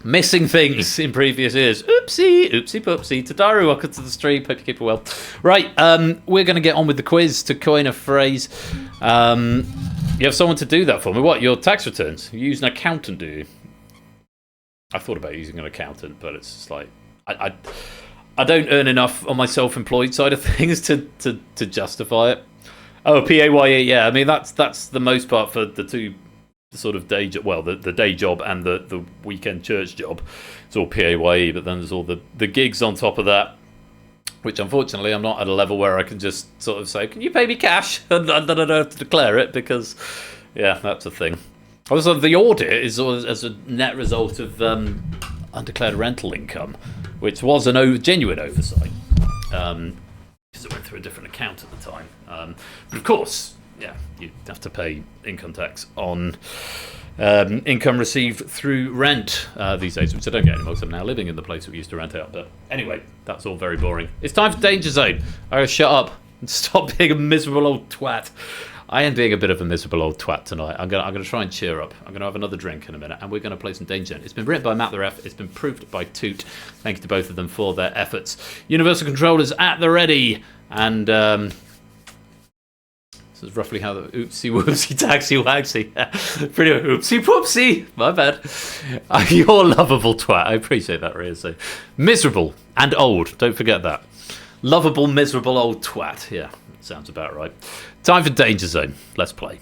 missing things in previous years. Oopsie, oopsie, poopsie. Tadaru, welcome to the stream. Hope you keep it well. Right, we're going to get on with the quiz. To coin a phrase. You have someone to do that for me. What, your tax returns? You use an accountant, do you? I thought about using an accountant, but it's just like I don't earn enough on my self-employed side of things to justify it. Oh, PAYE, yeah. I mean that's the most part for the sort of day job, well, the day job and the weekend church job. It's all PAYE, but then there's all the gigs on top of that, which unfortunately I'm not at a level where I can just sort of say, can you pay me cash? And I don't have to declare it because, yeah, that's a thing. Also, the audit is as a net result of undeclared rental income, which was a genuine oversight, because it went through a different account at the time. But of course, yeah, you have to pay income tax on income received through rent these days, which I don't get anymore because I'm now living in the place we used to rent out. But anyway, that's all very boring. It's time for Danger Zone. I gotta shut up and stop being a miserable old twat. I am being a bit of a miserable old twat tonight. I'm gonna try and cheer up. I'm gonna have another drink in a minute, and we're gonna play some Danger Zone. It's been written by Matt the Ref. It's been proved by Toot. Thank you to both of them for their efforts. Universal controllers at the ready, and this is roughly how the Oopsie Woopsie Taxie Waxie. Pretty Oopsie Poopsie. My bad. You're lovable twat. I appreciate that, Rhea. So miserable and old. Don't forget that. Lovable, miserable old twat. Yeah, sounds about right. Time for Danger Zone. Let's play.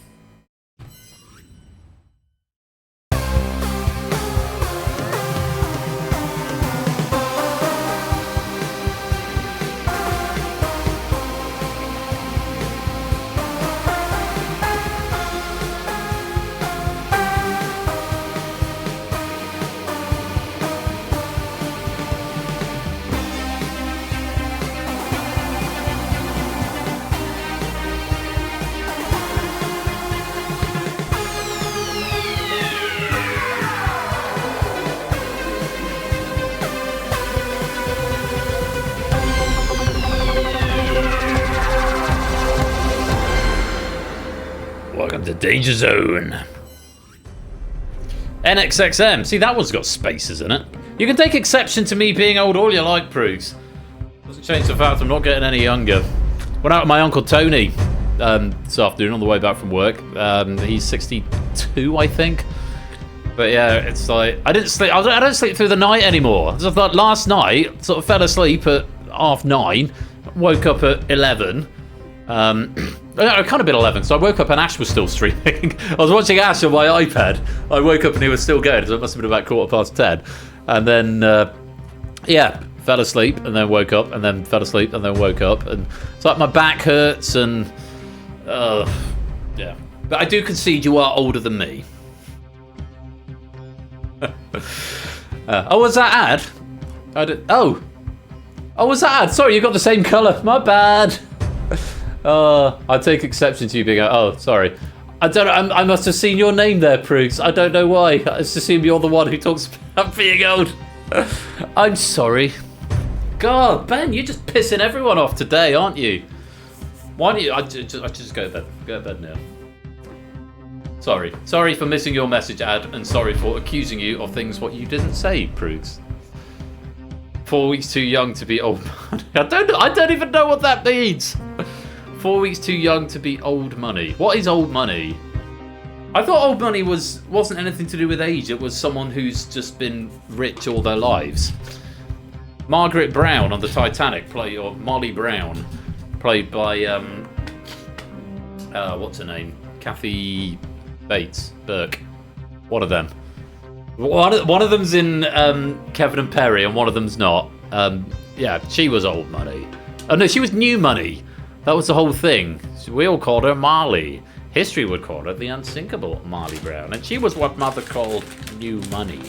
Welcome to Danger Zone. NXXM. See, that one's got spaces in it. You can take exception to me being old all you like, Proogs. Doesn't change the fact I'm not getting any younger. Went out with my Uncle Tony this afternoon on the way back from work. He's 62, I think. But yeah, it's like, I don't sleep through the night anymore. So I thought last night, sort of fell asleep at 9:30, woke up at 11. It kind of been 11, so I woke up and Ash was still streaming. I was watching Ash on my iPad. I woke up and he was still going, so it must have been about 10:15. And then, yeah, fell asleep and then woke up and then fell asleep and then woke up. And it's like my back hurts and, yeah. But I do concede you are older than me. Oh, was that ad? Oh, was that ad? Sorry, you got the same colour. My bad. I take exception to you being. Oh, sorry. I must have seen your name there, Proogs. I don't know why. I just assume you're the one who talks about being old. I'm sorry. God, Ben, you're just pissing everyone off today, aren't you? Why don't you? I just go to bed. Go to bed now. Sorry for missing your message, ad, and sorry for accusing you of things what you didn't say, Proogs. 4 weeks too young to be old money. I don't even know what that means. 4 weeks too young to be old money. What is old money? I thought old money wasn't anything to do with age. It was someone who's just been rich all their lives. Margaret Brown on the Titanic, or Molly Brown, played by what's her name? Kathy Bates, Burke. One of them. One of them's in Kevin and Perry, and one of them's not. Yeah, she was old money. Oh no, she was new money. That was the whole thing. We all called her Marley. History would call her the unsinkable Marley Brown, and she was what Mother called new money.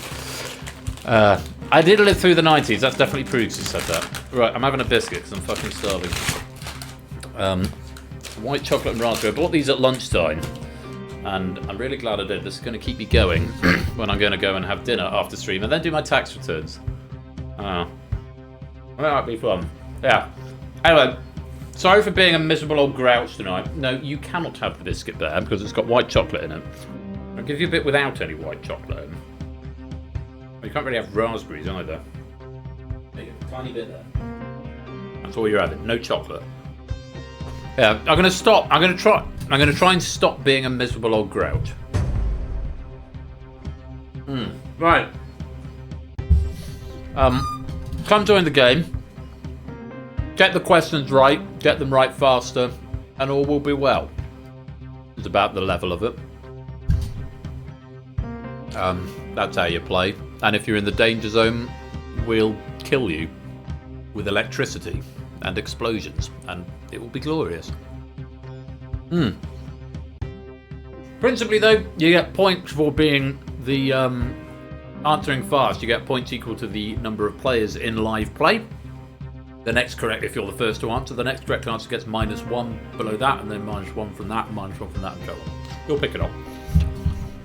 I did live through the 90s. That's definitely proves who said that. Right, I'm having a biscuit because I'm fucking starving. White chocolate and raspberry. I bought these at lunchtime, and I'm really glad I did. This is going to keep me going when I'm going to go and have dinner after stream, and then do my tax returns. That might be fun. Yeah. Anyway. Sorry for being a miserable old grouch tonight. No, you cannot have the biscuit there because it's got white chocolate in it. I'll give you a bit without any white chocolate in. You can't really have raspberries either. There you go, tiny bit there. That's all you're having. No chocolate. Yeah, I'm gonna stop. I'm gonna try and stop being a miserable old grouch. Right. Come join the game. Get the questions right, get them right faster, and all will be well. It's about the level of it. That's how you play. And if you're in the danger zone, we'll kill you with electricity and explosions, and it will be glorious. Principally, though, you get points for being the answering fast. You get points equal to the number of players in live play. The next correct, if you're the first to answer, the next correct answer gets -1 below that, and then -1 from that, and -1 from that, and so on. You'll pick it up.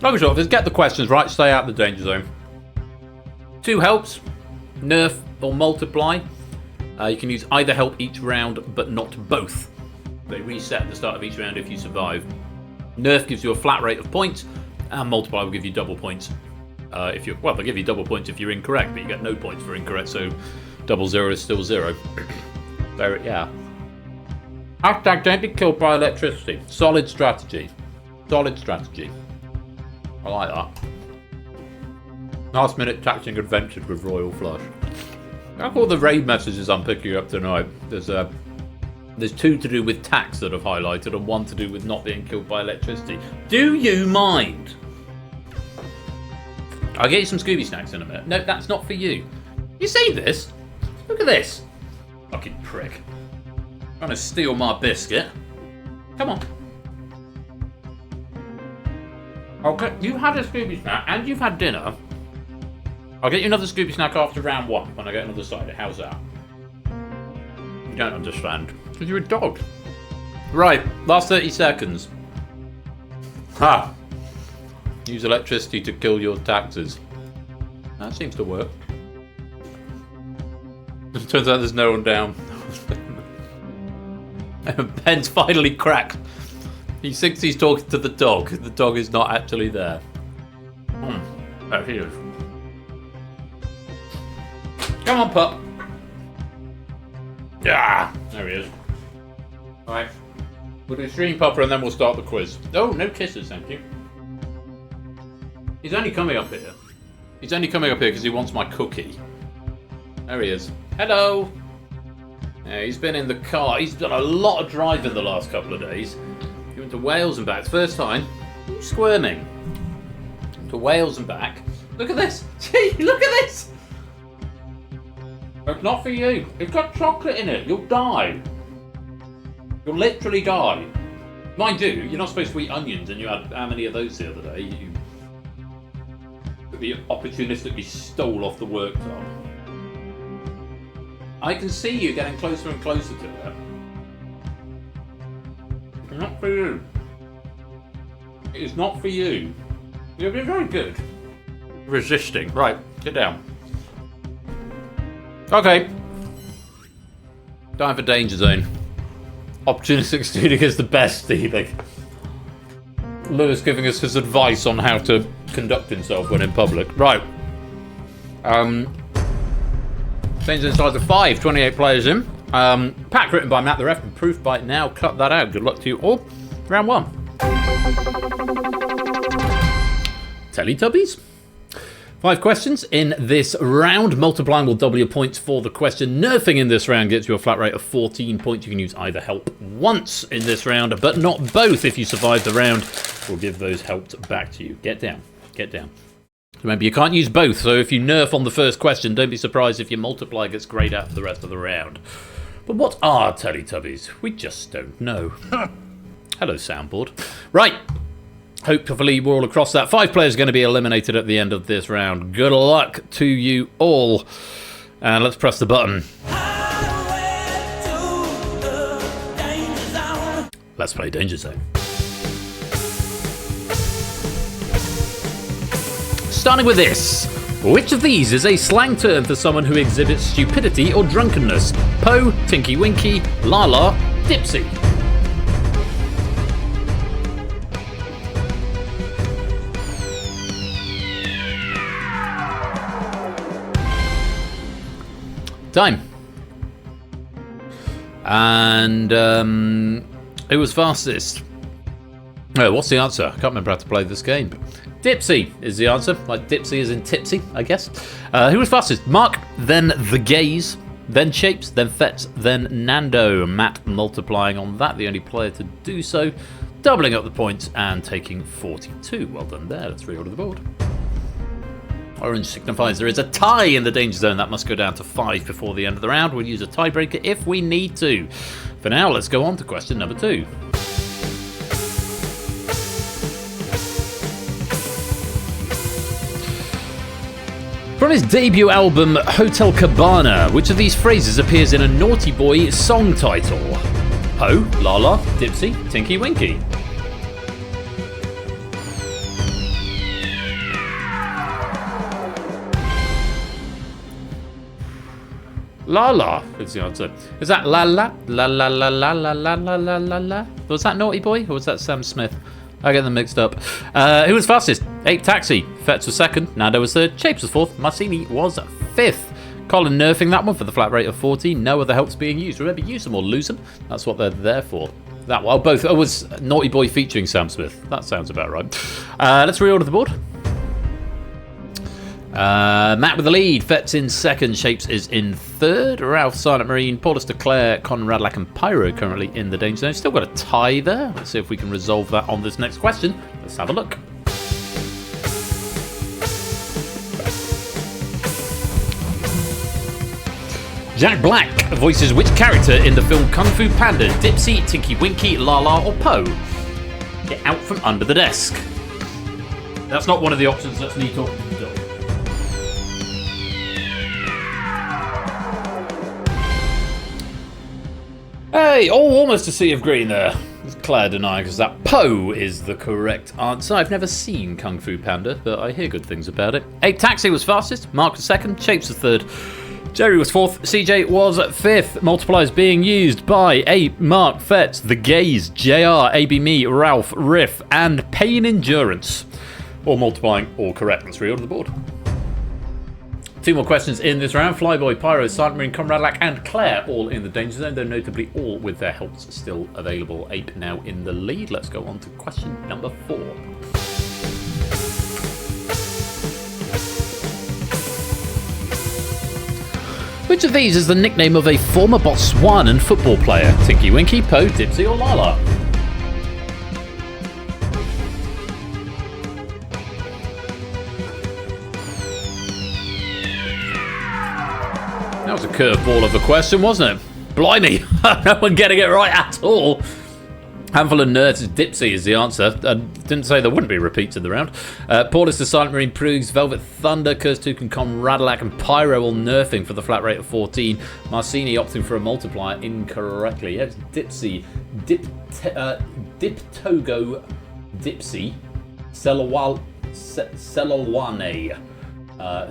Long and short, just get the questions right, stay out of the danger zone. 2 helps, nerf or multiply. You can use either help each round, but not both. They reset at the start of each round if you survive. Nerf gives you a flat rate of points, and multiply will give you double points. They'll give you double points if you're incorrect, but you get no points for incorrect, so double 0 is still 0. There, yeah. Hashtag don't be killed by electricity. Solid strategy. Solid strategy. I like that. Last minute taxing adventures with Royal Flush. Look all the raid messages I'm picking up tonight. There's 2 to do with tax that I've highlighted, and 1 to do with not being killed by electricity. Do you mind? I'll get you some Scooby snacks in a minute. No, that's not for you. You see this? Look at this. Fucking prick. Trying to steal my biscuit. Come on. You had a Scooby snack and you've had dinner. I'll get you another Scooby snack after round 1 when I get another cider. How's that? You don't understand. Because you're a dog. Right, last 30 seconds. Ha! Use electricity to kill your taxes. That seems to work. It turns out there's no one down. Ben's finally cracked. He thinks he's talking to the dog. The dog is not actually there. There he is. Come on, pup. Yeah, there he is. Alright. We'll do stream pupper and then we'll start the quiz. Oh, no kisses, thank you. He's only coming up here. He's only coming up here because he wants my cookie. There he is. Hello. Yeah, he's been in the car. He's done a lot of driving the last couple of days. He went to Wales and back. First time. He's squirming. To Wales and back. Look at this. Gee, look at this. It's not for you. It's got chocolate in it. You'll die. You'll literally die. Mind you, you're not supposed to eat onions, and you had how many of those the other day? You opportunistically stole off the worktop. I can see you getting closer and closer to it. It's not for you. It is not for you. You've been very good. Resisting. Right, get down. Okay. Time for Danger Zone. Opportunistic stealing is the best stealing. Lewis giving us his advice on how to conduct himself when in public. Right. Things inside the 5, 28 players in. Pack written by Matt the Ref and proof by now. Cut that out. Good luck to you all. Round 1. Teletubbies. 5 questions in this round. Multiplying will double your points for the question. Nerfing in this round gets you a flat rate of 14 points. You can use either help once in this round, but not both. If you survive the round, we'll give those helps back to you. Get down. Get down. Remember, you can't use both, so if you nerf on the first question, don't be surprised if your multiply gets grayed out for the rest of the round. But what are Teletubbies? We just don't know. Hello, soundboard. Right. Hopefully we're all across that. 5 players are going to be eliminated at the end of this round. Good luck to you all. And let's press the button. Let's play Danger Zone. Starting with this. Which of these is a slang term for someone who exhibits stupidity or drunkenness? Po, Tinky Winky, Lala, Dipsy. Time. And who was fastest? Oh, what's the answer? I can't remember how to play this game. Dipsy is the answer. Like Dipsy is in tipsy, I guess. Who was fastest? Mark, then The Gaze, then Shapes, then Fetz, then Nando. Matt multiplying on that, the only player to do so. Doubling up the points and taking 42. Well done there. Let's reorder the board. Orange signifies there is a tie in the danger zone. That must go down to 5 before the end of the round. We'll use a tiebreaker if we need to. For now, let's go on to question number 2. From his debut album, Hotel Cabana, which of these phrases appears in a Naughty Boy song title? Po, Lala, Dipsy, Tinky Winky. Lala is the answer. Is that la la la la la la la la la la la la? Was that Naughty Boy or was that Sam Smith? I get them mixed up. Who was fastest? Ape Taxie. Fetz was second. Nando was third. Shapes was fourth. Marcini was fifth. Colin nerfing that one for the flat rate of 40. No other helps being used. Remember, use them or lose them. That's what they're there for. That one, both. Oh, was Naughty Boy featuring Sam Smith. That sounds about right. Let's reorder the board. Matt with the lead. Fetz in second. Shapes is in third. Ralph, Silent Marine, Paulus DeClaire, Conradlac and Pyro currently in the danger zone. Still got a tie there. Let's see if we can resolve that on this next question. Let's have a look. Jack Black voices which character in the film Kung Fu Panda? Dipsy, Tinky Winky, Lala or Po? Get out from under the desk. That's not one of the options. That's me talking to the dog. Hey, almost a sea of green there. Claire denying because that Po is the correct answer. I've never seen Kung Fu Panda, but I hear good things about it. Ape Taxi was fastest, Mark was second, Shapes was third, Jerry was fourth, CJ was fifth. Multipliers being used by Ape, Mark, Fetz, The Gaze, JR, AB Me, Ralph, Riff, and Pain Endurance. All multiplying, all correct. Let's reorder the board. 2 more questions in this round. Flyboy, Pyro, Silent Marine, Conradlac, and Claire all in the danger zone, though notably all with their helps still available. Ape now in the lead. Let's go on to question number 4. Which of these is the nickname of a former Botswanan football player? Tinky Winky, Po, Dipsy, or Lala? That was a curveball of a question, wasn't it? Blimey, no one getting it right at all. Handful of nerds, Dipsy is the answer. I didn't say there wouldn't be repeats in the round. Paulus the Silent Marine, Proogs, Velvet Thunder, Kurstuk and Conradlac and Pyro all nerfing for the flat rate of 14. Marcini opting for a multiplier incorrectly. It's Dipsy, Diptogo, Dipsy, Selolwane,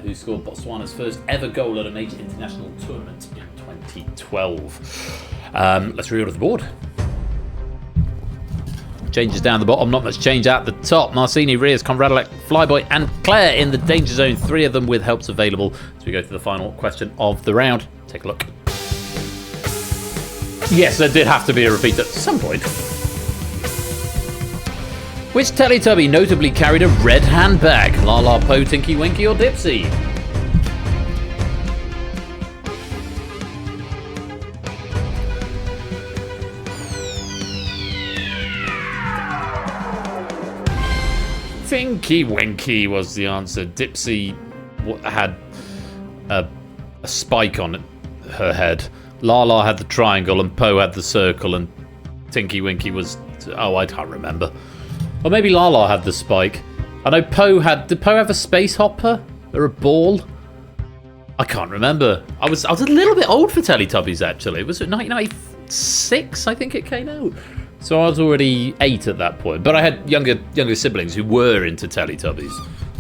who scored Botswana's first ever goal at a major international tournament in 2012. Let's reorder the board. Changes down the bottom, not much change at the top. Marcini, Rias, Conradlac, Flyboy, and Claire in the danger zone. 3 of them with helps available as we go to the final question of the round. Take a look. Yes, there did have to be a repeat at some point. Which Teletubby notably carried a red handbag? Lala, Po, Tinky Winky, or Dipsy? Tinky Winky was the answer. Dipsy had a spike on her head. Lala had the triangle and Po had the circle, and Tinky Winky was... oh, I can't remember. Or maybe Lala had the spike. I know Po had... did Po have a space hopper? Or a ball? I can't remember. I was a little bit old for Teletubbies, actually. Was it 1996, I think it came out? So I was already 8 at that point. But I had younger siblings who were into Teletubbies.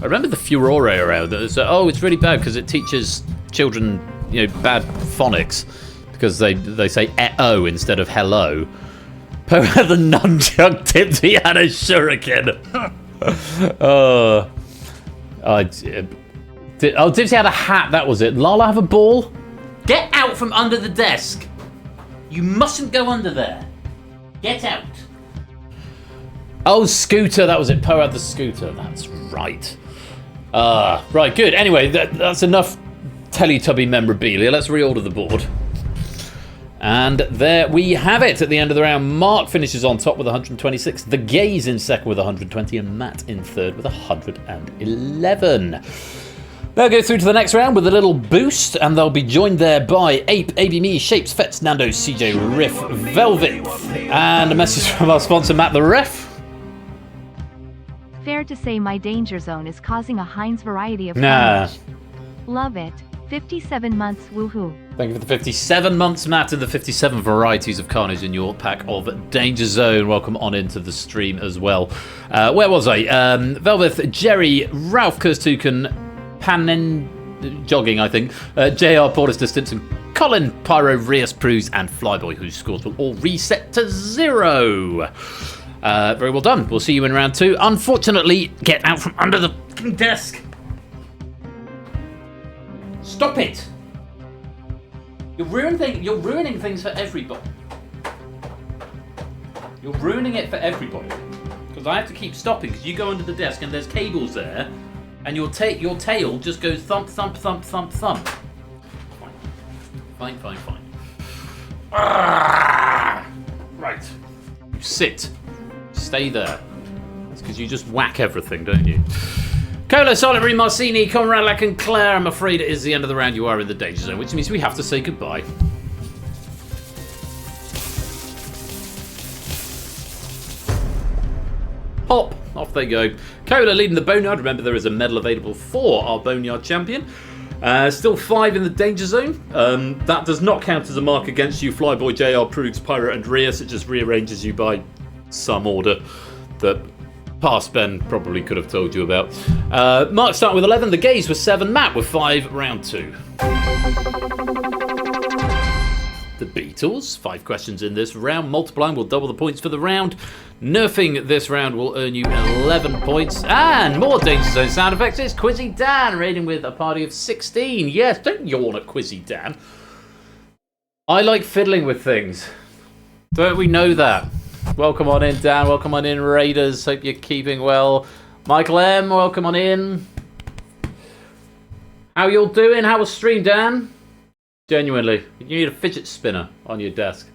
I remember the furore around it. So, oh, it's really bad because it teaches children, bad phonics. Because they say "eh-oh" instead of "hello." Po had the nunchuck, Dipsy had a shuriken. Dipsy had a hat, that was it. Lala have a ball? Get out from under the desk. You mustn't go under there. Get out. Oh, scooter, that was it. Po had the scooter, that's right. Right, good. Anyway, that's enough Teletubby memorabilia. Let's reorder the board. And there we have it at the end of the round. Mark finishes on top with 126. The Gaze in second with 120. And Matt in third with 111. They'll go through to the next round with a little boost, and they'll be joined there by Ape, ABME, Shapes, Fets, Nando, CJ, Riff, Velvet, and a message from our sponsor, Matt the Ref. Fair to say my danger zone is causing a Heinz variety of Nah. carnage. Love it. 57 months, woohoo. Thank you for the 57 months, Matt, and the 57 varieties of carnage in your pack of Danger Zone. Welcome on into the stream as well. Where was I? Velvet, Jerry, Ralph Kirstuken, Panen Jogging, I think, JR Portis Distance, and Colin, Pyro, Rias, Pruse, and Flyboy, whose scores will all reset to 0. Very well done. We'll see you in round 2. Unfortunately, get out from under the desk. Stop it! You're ruining things for everybody. You're ruining it for everybody. Because I have to keep stopping because you go under the desk and there's cables there, and your tail just goes thump, thump, thump, thump, thump. Fine. Right. You sit. Stay there. That's because you just whack everything, don't you? Cola, Silent Marie, Marcini, Conrad, Lack, and Claire. I'm afraid it is the end of the round. You are in the danger zone, which means we have to say goodbye. Hop, off they go. Cola leading the Boneyard. Remember, there is a medal available for our Boneyard champion. Still 5 in the danger zone. That does not count as a mark against you, Flyboy, JR, Prugs, Pyro, and Rias. It just rearranges you by some order that past Ben probably could have told you about. Mark starting with 11. The Gays with 7. Matt with 5. Round 2. The Beatles. 5 questions in this round. Multiplying will double the points for the round. Nerfing this round will earn you 11 points. And more Danger Zone sound effects. It's Quizzy Dan raiding with a party of 16. Yes, don't yawn at Quizzy Dan. I like fiddling with things. Don't we know that? Welcome on in, Dan. Welcome on in, Raiders. Hope you're keeping well. Michael M, welcome on in. How you all doing? How was stream, Dan? Genuinely, you need a fidget spinner on your desk.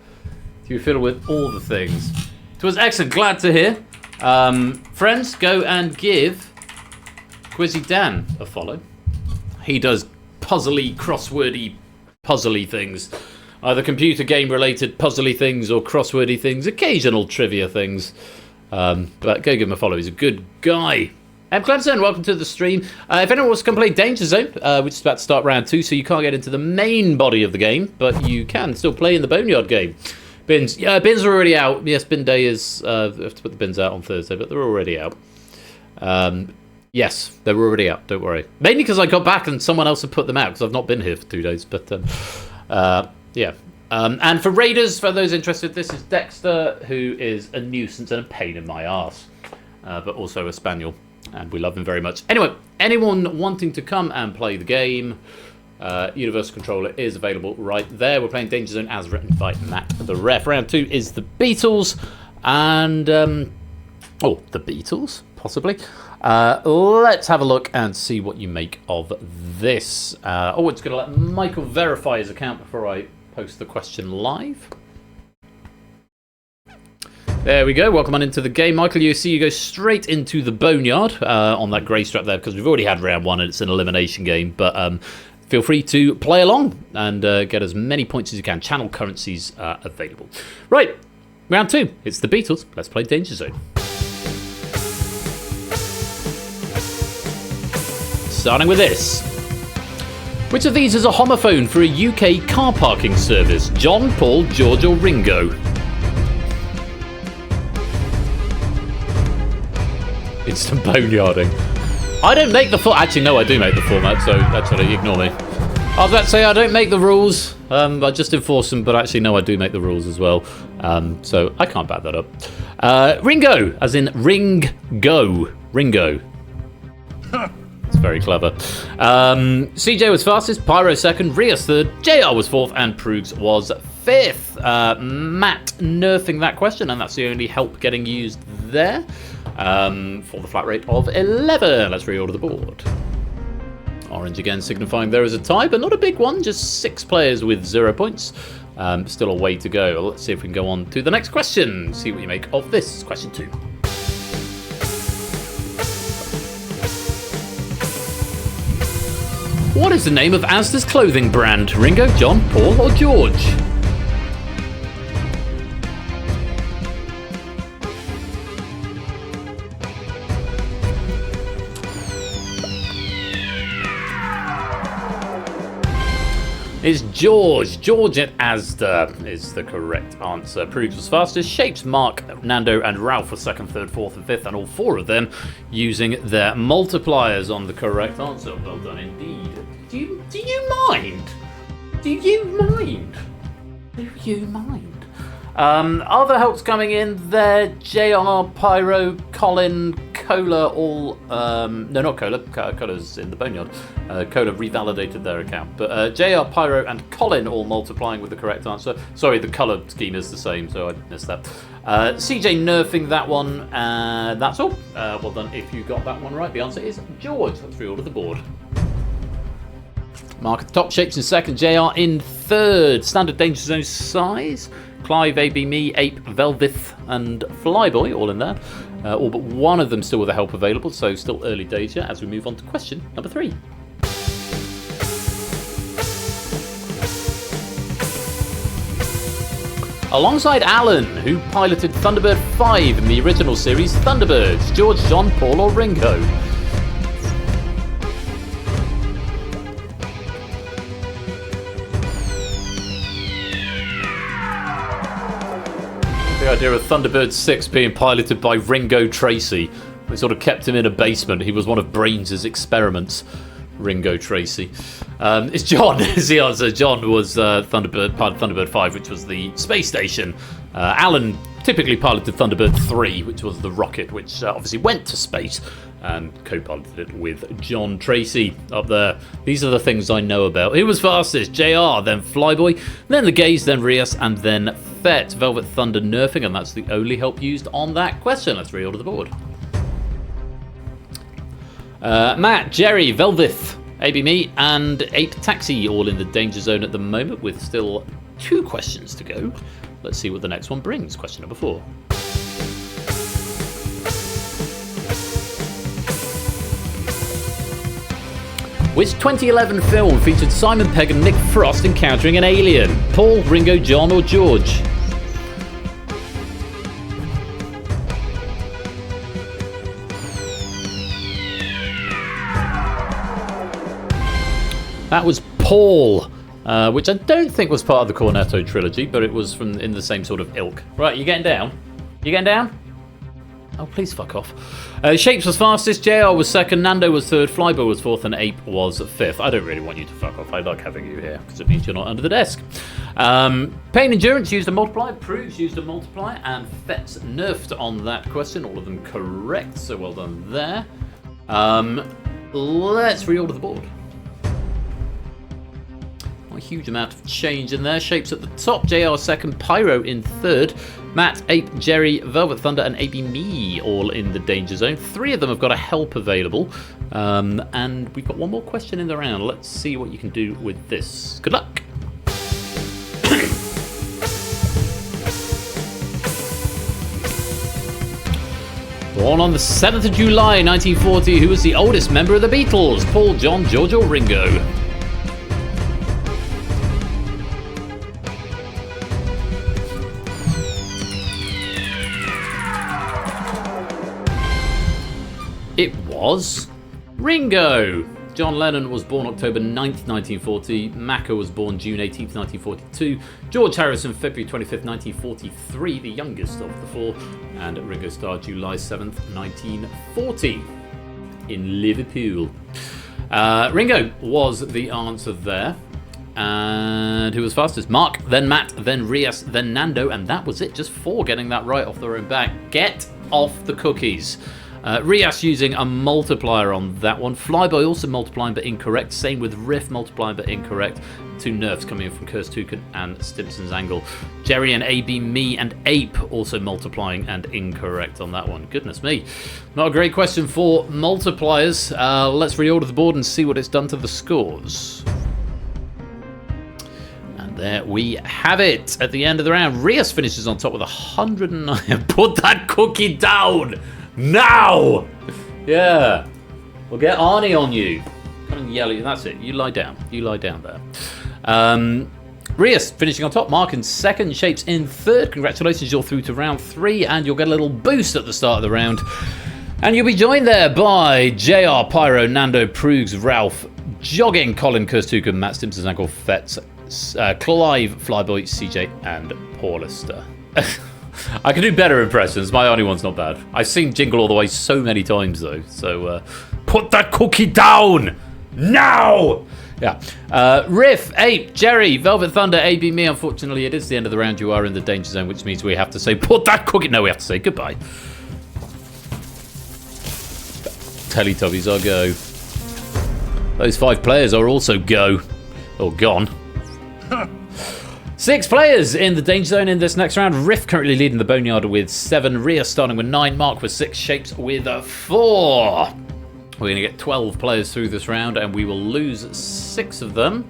You fiddle with all the things. It was excellent. Glad to hear. Friends, go and give Quizzy Dan a follow. He does puzzly, crosswordy, puzzly things. Either computer game related puzzly things or crosswordy things, occasional trivia things. But go give him a follow, he's a good guy. Clemson, welcome to the stream. If anyone wants to come play Danger Zone, we're just about to start round 2, so you can't get into the main body of the game, but you can still play in the Boneyard game. Bins. Yeah, bins are already out. Yes, bin day is, we have to put the bins out on Thursday, but they're already out. Yes, they're already out, don't worry. Mainly because I got back and someone else had put them out, because I've not been here for 2 days, but yeah. And for Raiders, for those interested, this is Dexter, who is a nuisance and a pain in my arse, but also a spaniel, and we love him very much. Anyway, anyone wanting to come and play the game, Universal Controller is available right there. We're playing Danger Zone as written by Matt the Ref. Round 2 is the Beatles, and the Beatles, possibly. Let's have a look and see what you make of this. It's going to let Michael verify his account before I post the question live. There we go. Welcome on into the game. Michael, you see you go straight into the Boneyard on that grey strap there, because we've already had round 1 and it's an elimination game. But feel free to play along and get as many points as you can. Channel currencies available. Right, round 2. It's the Beatles. Let's play Danger Zone. Starting with this. Which of these is a homophone for a UK car parking service? John, Paul, George, or Ringo? Instant boneyarding. I don't make the actually, no, I do make the format, so actually, ignore me. I was about to say I don't make the rules. I just enforce them, but actually, no, I do make the rules as well. So I can't back that up. Ringo, as in Ring-go. Ringo. It's very clever. CJ was fastest, Pyro second, Rias third, JR was fourth, and Prugs was fifth. Matt nerfing that question, and that's the only help getting used there. For the flat rate of 11. Let's reorder the board. Orange again signifying there is a tie, but not a big one, just 6 players with 0 points. Still a way to go. Let's see if we can go on to the next question. See what you make of this. Question 2. What is the name of Asda's clothing brand? Ringo, John, Paul, or George? It's George. George at Asda is the correct answer. Proves was fastest. Shapes, Mark, Nando, and Ralph were second, third, fourth, and fifth, and all four of them using their multipliers on the correct answer. Well done indeed. Do you mind? Do you mind? Do you mind? Other helps coming in there. JR, Pyro, Colin, Cola, all... no, not Cola. Cola's in the boneyard. Cola revalidated their account. But JR, Pyro, and Colin all multiplying with the correct answer. Sorry, the colour scheme is the same, so I missed that. CJ nerfing that one. That's all. Well done if you got that one right. The answer is George. Let's reorder the board. Mark at the top, Shapes in second, JR in third. Standard Danger Zone size. Clive, AB, Me, Ape, Velvith, and Flyboy all in there. All but one of them still with the help available, so still early days here as we move on to question number 3. Alongside Alan, who piloted Thunderbird 5 in the original series Thunderbirds, George, John, Paul, or Ringo? The idea of Thunderbird 6 being piloted by Ringo Tracy. We sort of kept him in a basement. He was one of Brains' experiments. Ringo Tracy. It's John, is the answer. John was part of Thunderbird 5, which was the space station. Alan typically piloted Thunderbird 3, which was the rocket, which obviously went to space, and co-piloted it with John Tracy up there. These are the things I know about. Who was fastest? JR, then Flyboy, then the Gaze, then Rias, and then Fett. Velvet Thunder nerfing, and that's the only help used on that question. Let's reorder the board. Matt, Jerry, Velvith, AB Me, and Ape Taxie all in the danger zone at the moment with still 2 questions to go. Let's see what the next one brings. Question number 4. Which 2011 film featured Simon Pegg and Nick Frost encountering an alien? Paul, Ringo, John, or George? That was Paul, which I don't think was part of the Cornetto trilogy, but it was from in the same sort of ilk. Right, you getting down? You getting down? Oh, please fuck off. Shapes was fastest, JR was second, Nando was third, Flyboy was fourth, and Ape was fifth. I don't really want you to fuck off. I like having you here, because it means you're not under the desk. Pain Endurance used a multiplier, Proves used a multiplier, and Fett's nerfed on that question. All of them correct, so well done there. Let's reorder the board. A huge amount of change in there. Shapes at the top, JR second, Pyro in third, Matt, Ape, Jerry, Velvet Thunder, and AB Me all in the danger zone. 3 of them have got a help available, and we've got one more question in the round. Let's see what you can do with this. Good luck. Born on the 7th of July 1940, who was the oldest member of the Beatles? Paul, John, George, or Ringo? It was Ringo. John Lennon was born October 9th, 1940. Macca was born June 18th, 1942. George Harrison, February 25th, 1943, the youngest of the 4. And Ringo Starr, July 7th, 1940, in Liverpool. Ringo was the answer there. And who was fastest? Mark, then Matt, then Rias, then Nando, and that was it. Just 4 getting that right off their own back. Get off the cookies. Rias using a multiplier on that one. Flyboy also multiplying but incorrect. Same with Riff multiplying but incorrect. 2 nerfs coming in from Curse Toucan and Stimson's Angle. Jerry and AB, Me, and Ape also multiplying and incorrect on that one. Goodness me. Not a great question for multipliers. Let's reorder the board and see what it's done to the scores. And there we have it. At the end of the round, Rias finishes on top with 109. Put that cookie down! Now! Yeah. We'll get Arnie on you. Colin yelling. That's it. You lie down. You lie down there. Rias finishing on top. Mark in second. Shapes in third. Congratulations, you're through to round 3, and you'll get a little boost at the start of the round. And you'll be joined there by JR, Pyro, Nando, Proogs, Ralph, Jogging, Colin, Kirstuka, Matt Stimson, Ankle, Fetz, Clive, Flyboy, CJ, and Paulister. I can do better impressions. My only one's not bad. I've seen Jingle All the Way so many times, though. So, put that cookie down! Now! Yeah. Riff, Ape, Jerry, Velvet Thunder, AB, me. Unfortunately, it is the end of the round. You are in the danger zone, which means we have to say, put that cookie... No, we have to say goodbye. Teletubbies are go. Those 5 players are also go. Or gone. 6 players in the danger zone in this next round. Riff currently leading the Boneyard with 7. Rhea starting with 9. Mark with 6. Shapes with 4. We're going to get 12 players through this round, and we will lose 6 of them.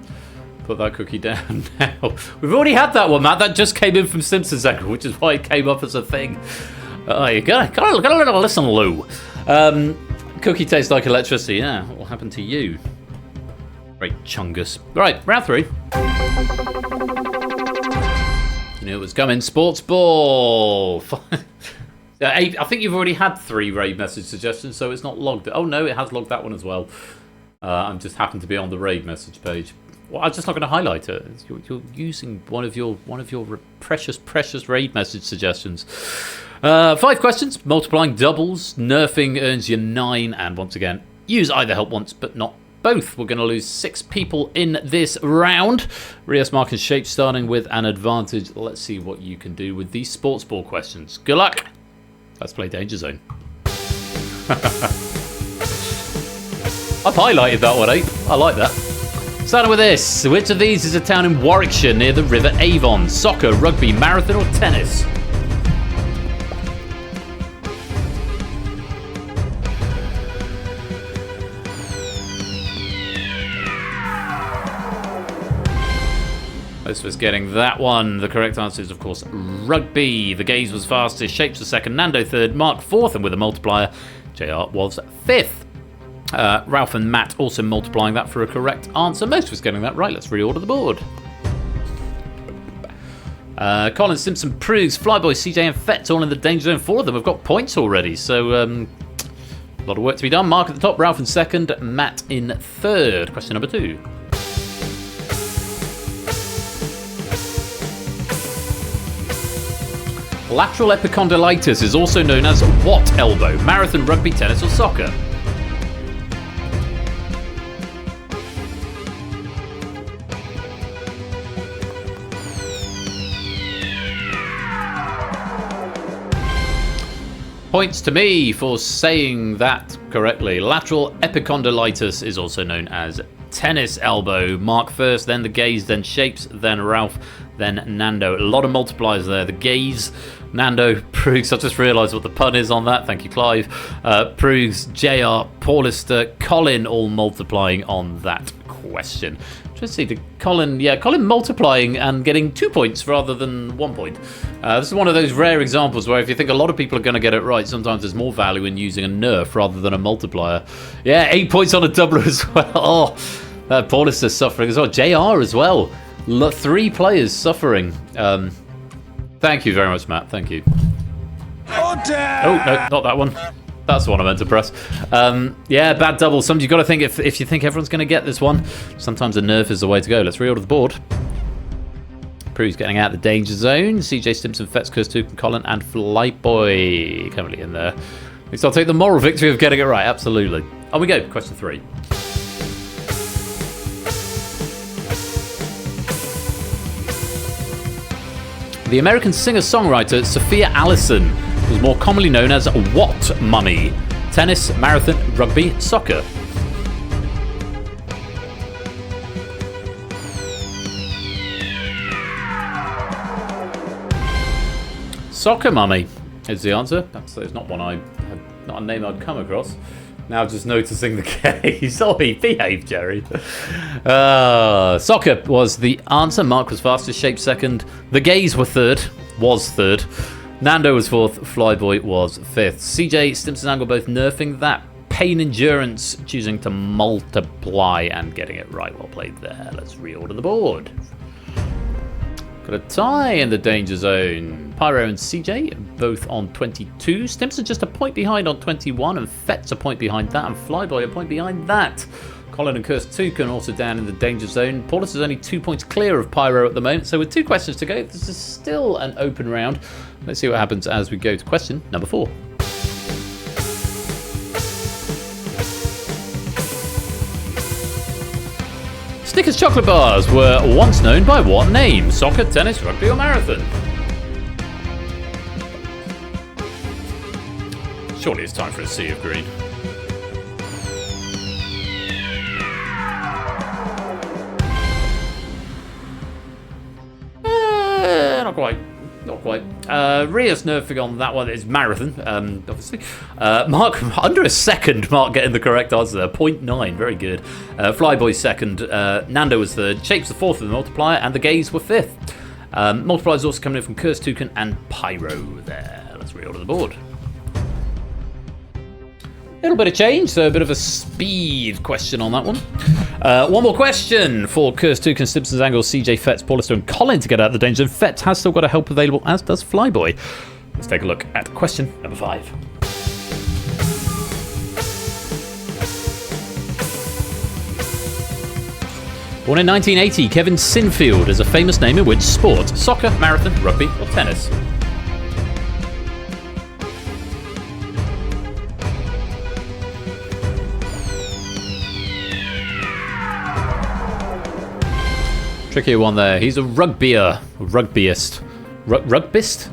Put that cookie down now. We've already had that one, Matt. That just came in from Simpsons Echo, which is why it came up as a thing. You gotta listen, Lou. Cookie tastes like electricity. Yeah, what will happen to you? Great chungus. Right, round 3. You knew it was coming. Sports ball. I think you've already had 3 raid message suggestions, so it's not logged. Oh no, it has logged that one as well. I'm just happened to be on the raid message page. Well, I'm just not going to highlight it. You're using one of your precious raid message suggestions. 5 questions, multiplying doubles, nerfing earns you 9, and once again, use either help once but not both. We're going to lose 6 people in this round. Rias, Mark, and Shape starting with an advantage. Let's see what you can do with these sports ball questions. Good luck. Let's play Danger Zone. I've highlighted that one, eh? I like that. Starting with this. Which of these is a town in Warwickshire near the River Avon? Soccer, rugby, marathon, or tennis? Most was getting that one. The correct answer is, of course, rugby. The Gaze was fastest, Shapes was second, Nando third, Mark fourth, and with a multiplier, JR was fifth. Ralph and Matt also multiplying that for a correct answer. Most was getting that right. Let's reorder the board. Colin, Simpson, Proogs, Flyboy, CJ, and Fetz all in the danger zone. 4 of them have got points already, so a lot of work to be done. Mark at the top, Ralph in second, Matt in third. Question number 2. Lateral epicondylitis is also known as what elbow? Marathon, rugby, tennis, or soccer? Points to me for saying that correctly. Lateral epicondylitis is also known as tennis elbow. Mark first, then the Gaze, then Shapes, then Ralph, then Nando. A lot of multipliers there. The Gaze, Nando, Proogs. I just realised what the pun is on that. Thank you, Clive. Proogs, JR, Paulister, Colin all multiplying on that question. Just see the Colin multiplying and getting 2 points rather than 1 point. This is one of those rare examples where if you think a lot of people are going to get it right, sometimes there's more value in using a nerf rather than a multiplier. Yeah, 8 points on a doubler as well. Oh, Paulister's suffering as well. JR as well. 3 players suffering. Thank you very much, Matt. Thank you. Oh, no, not that one. That's the one I meant to press. Yeah, bad double. Sometimes you've got to think if you think everyone's going to get this one, sometimes a nerf is the way to go. Let's reorder the board. Prue's getting out the danger zone. CJ Stimson, Fetz, Kirstu, Colin, and Flyboy currently in there. At least I'll take the moral victory of getting it right. Absolutely. On we go. Question 3. The American singer-songwriter Sophia Allison was more commonly known as what mummy? Tennis, marathon, rugby, soccer. Soccer mummy is the answer. That's not one not a name I'd come across. Now just noticing the case. Oh, behave, Jerry. Soccer was the answer. Mark was fastest, Shape second. The Gaze was third. Nando was fourth. Flyboy was fifth. CJ, Stimson, Angle both nerfing that Pain Endurance choosing to multiply and getting it right. Well played there. Let's reorder the board. Got a tie in the danger zone. Pyro and CJ both on 22. Stimps are just a point behind on 21, and Fett's a point behind that, and Flyboy a point behind that. Colin and Cursed Toucan also down in the danger zone. Paulus is only 2 points clear of Pyro at the moment, so with 2 questions to go, this is still an open round. Let's see what happens as we go to question number 4. Snickers chocolate bars were once known by what name? Soccer, tennis, rugby, or marathon? Surely it's time for a sea of green. Not quite. Not quite. Rios nerfing on that one is marathon, obviously. Mark, under a second, Mark getting the correct answer there. 0.9, very good. Flyboy second. Nando was third. Shapes the fourth of the multiplier, and the gays were fifth. Multipliers also coming in from Cursed Toucan and Pyro there. Let's reorder the board. A little bit of change, so a bit of a speed question on that one. One more question for Cursed Toucan, Simpsons Angle, CJ, Fetz, Paulister, and Colin to get out of the danger zone. Fetz has still got a help available, as does Flyboy. Let's take a look at question number 5. Born in 1980, Kevin Sinfield is a famous name in which sport? Soccer, marathon, rugby, or tennis? Trickier one there. He's a rugbyer. Rugbyist. Rugbist?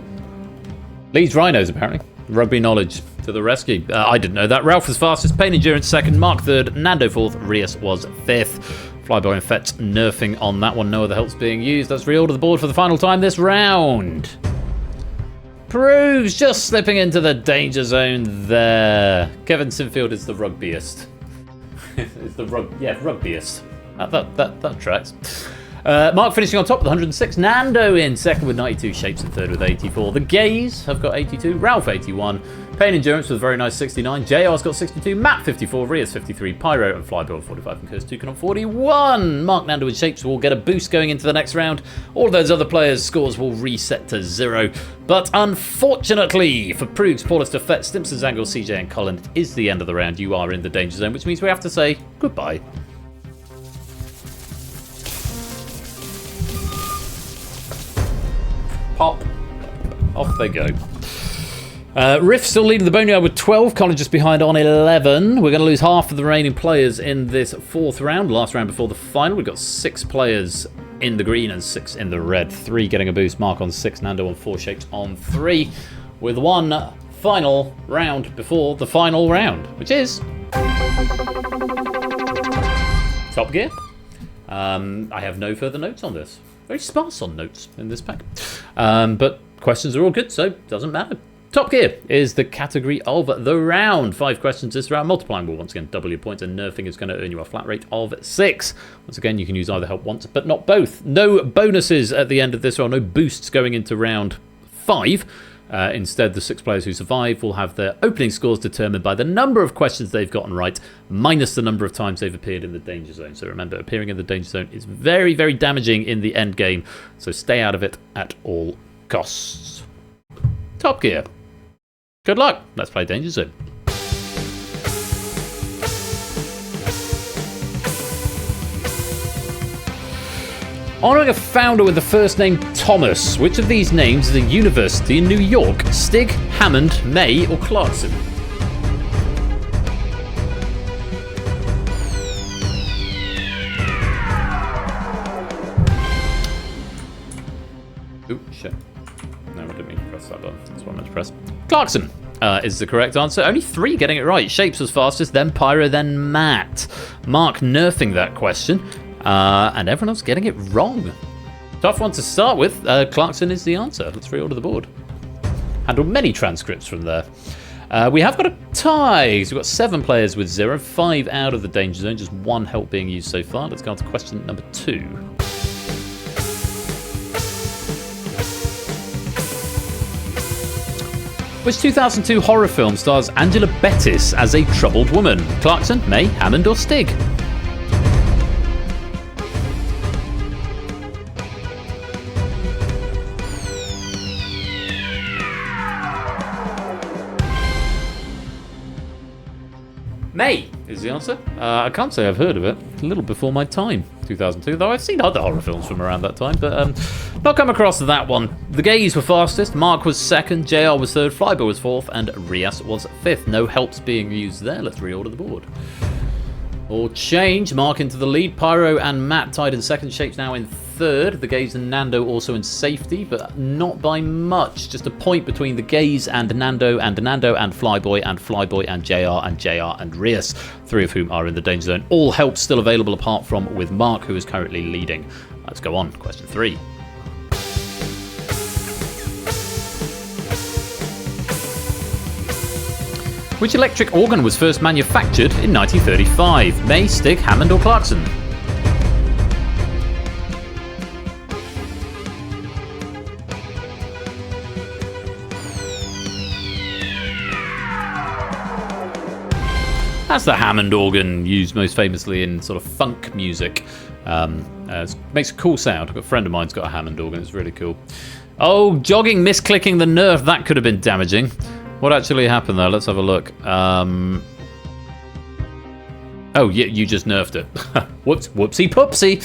Leeds Rhinos, apparently. Rugby knowledge to the rescue. I didn't know that. Ralph was fastest. Pain Endurance second. Mark third. Nando fourth. Rios was fifth. Flyboy and Fetz nerfing on that one. No other helps being used. Let's reorder the board for the final time this round. Proves just slipping into the danger zone there. Kevin Sinfield is the rugbyist. It's the rugbyist. That tracks. Mark finishing on top with 106. Nando in second with 92. Shapes in third with 84. The gays have got 82. Ralph 81. Pain Endurance with a very nice 69. JR's got 62. Matt 54. Rios 53. Pyro and Flyboy on 45. And Cursed Toucan on 41. Mark, Nando and Shapes will get a boost going into the next round. All of those other players' scores will reset to 0. But unfortunately for Proogs, Paulister, Fett, Stimpson's Angle, CJ and Colin, it is the end of the round. You are in the danger zone, which means we have to say goodbye. Pop. Off they go. Riff still leading the Boneyard with 12. Colin just behind on 11. We're going to lose half of the remaining players in this 4th round. Last round before the final. We've got 6 players in the green and 6 in the red. 3 getting a boost. Mark on 6. Nando on 4. Shapes on 3. With one final round before the final round, which is Top Gear. I have no further notes on this. Very sparse on notes in this pack. But questions are all good, so doesn't matter. Top Gear is the category of the round. 5 questions this round. Multiplying will once again double your points, and nerfing is going to earn you a flat rate of 6. Once again, you can use either help once, but not both. No bonuses at the end of this round. No boosts going into round 5. Instead, the 6 players who survive will have their opening scores determined by the number of questions they've gotten right, minus the number of times they've appeared in the danger zone. So remember, appearing in the danger zone is very, very damaging in the end game. So stay out of it at all costs. Top Gear. Good luck. Let's play Danger Zone. Honouring a founder with the first name Thomas, which of these names is a university in New York? Stig, Hammond, May, or Clarkson? Ooh, shit. No, I didn't mean to press that button. That's what I meant to press. Clarkson is the correct answer. Only 3 getting it right. Shapes was fastest, then Pyro, then Matt. Mark nerfing that question. And everyone else getting it wrong. Tough one to start with. Clarkson is the answer. Let's reorder the board. Handled many transcripts from there. We have got a tie. So we've got 7 players with 0. 5 out of the danger zone. Just 1 help being used so far. Let's go on to question number 2. Which 2002 horror film stars Angela Bettis as a troubled woman? Clarkson, May, Hammond or Stig? May is the answer. I can't say I've heard of it. A little before my time, 2002, though I've seen other horror films from around that time, but not come across that one. The gays were fastest, Mark was second, JR was third, Flyboy was fourth, and Rias was fifth. No helps being used there. Let's reorder the board. Or change. Mark into the lead. Pyro and Matt tied in second. Shapes now in third. The gays and Nando also in safety, but not by much. Just a point between the gays and Nando and Flyboy and JR and Rias, three of whom are in the danger zone. All help still available apart from with Mark, who is currently leading. Let's go on. Question 3. Which electric organ was first manufactured in 1935? May, Stig, Hammond or Clarkson? That's the Hammond organ, used most famously in sort of funk music. Makes a cool sound. A friend of mine's got a Hammond organ, it's really cool. Oh, jogging, misclicking the nerf, that could have been damaging. What actually happened there? Let's have a look. Oh, yeah, you just nerfed it. Whoops, whoopsie poopsie.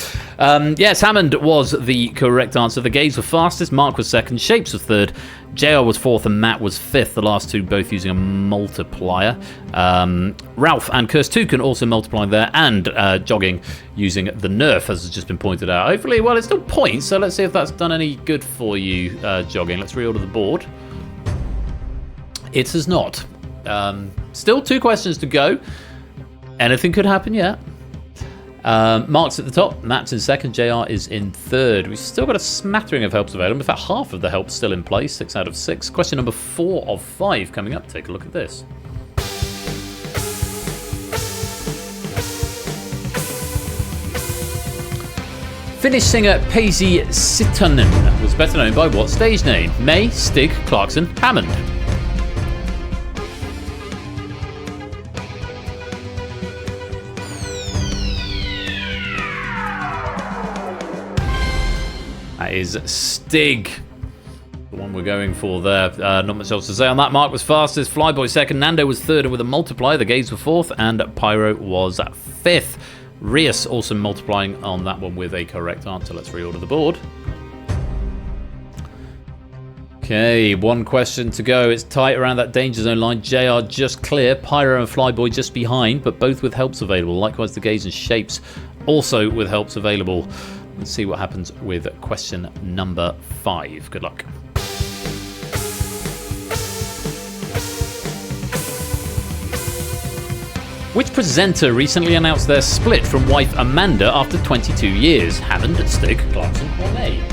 Yes, Hammond was the correct answer. The gays were fastest, Mark was second, Shapes was third, JR was fourth, and Matt was fifth. The last two both using a multiplier. Ralph and Curse 2 can also multiply there, and jogging using the nerf, as has just been pointed out. Hopefully, well, it's still points, so let's see if that's done any good for you, jogging. Let's reorder the board. It has not. Still 2 questions to go. Anything could happen yet. Mark's at the top, Matt's in second, JR is in third. We've still got a smattering of helps available. In fact, half of the help's still in place, 6 out of 6. Question number 4 of 5 coming up. Take a look at this. Finnish singer Päivi Sitonen was better known by what stage name? May, Stig, Clarkson, Hammond. That is Stig, the one we're going for there. Not much else to say on that. Mark was fastest, Flyboy second, Nando was third, and with a multiplier, the gays were fourth, and Pyro was fifth. Rias also multiplying on that one with a correct answer. Let's reorder the board. Okay, 1 question to go. It's tight around that danger zone line. JR just clear, Pyro and Flyboy just behind, but both with helps available. Likewise, the gays and Shapes also with helps available. Let's see what happens with question number 5. Good luck. Which presenter recently announced their split from wife Amanda after 22 years? Hammond, Stig, Clarkson or May?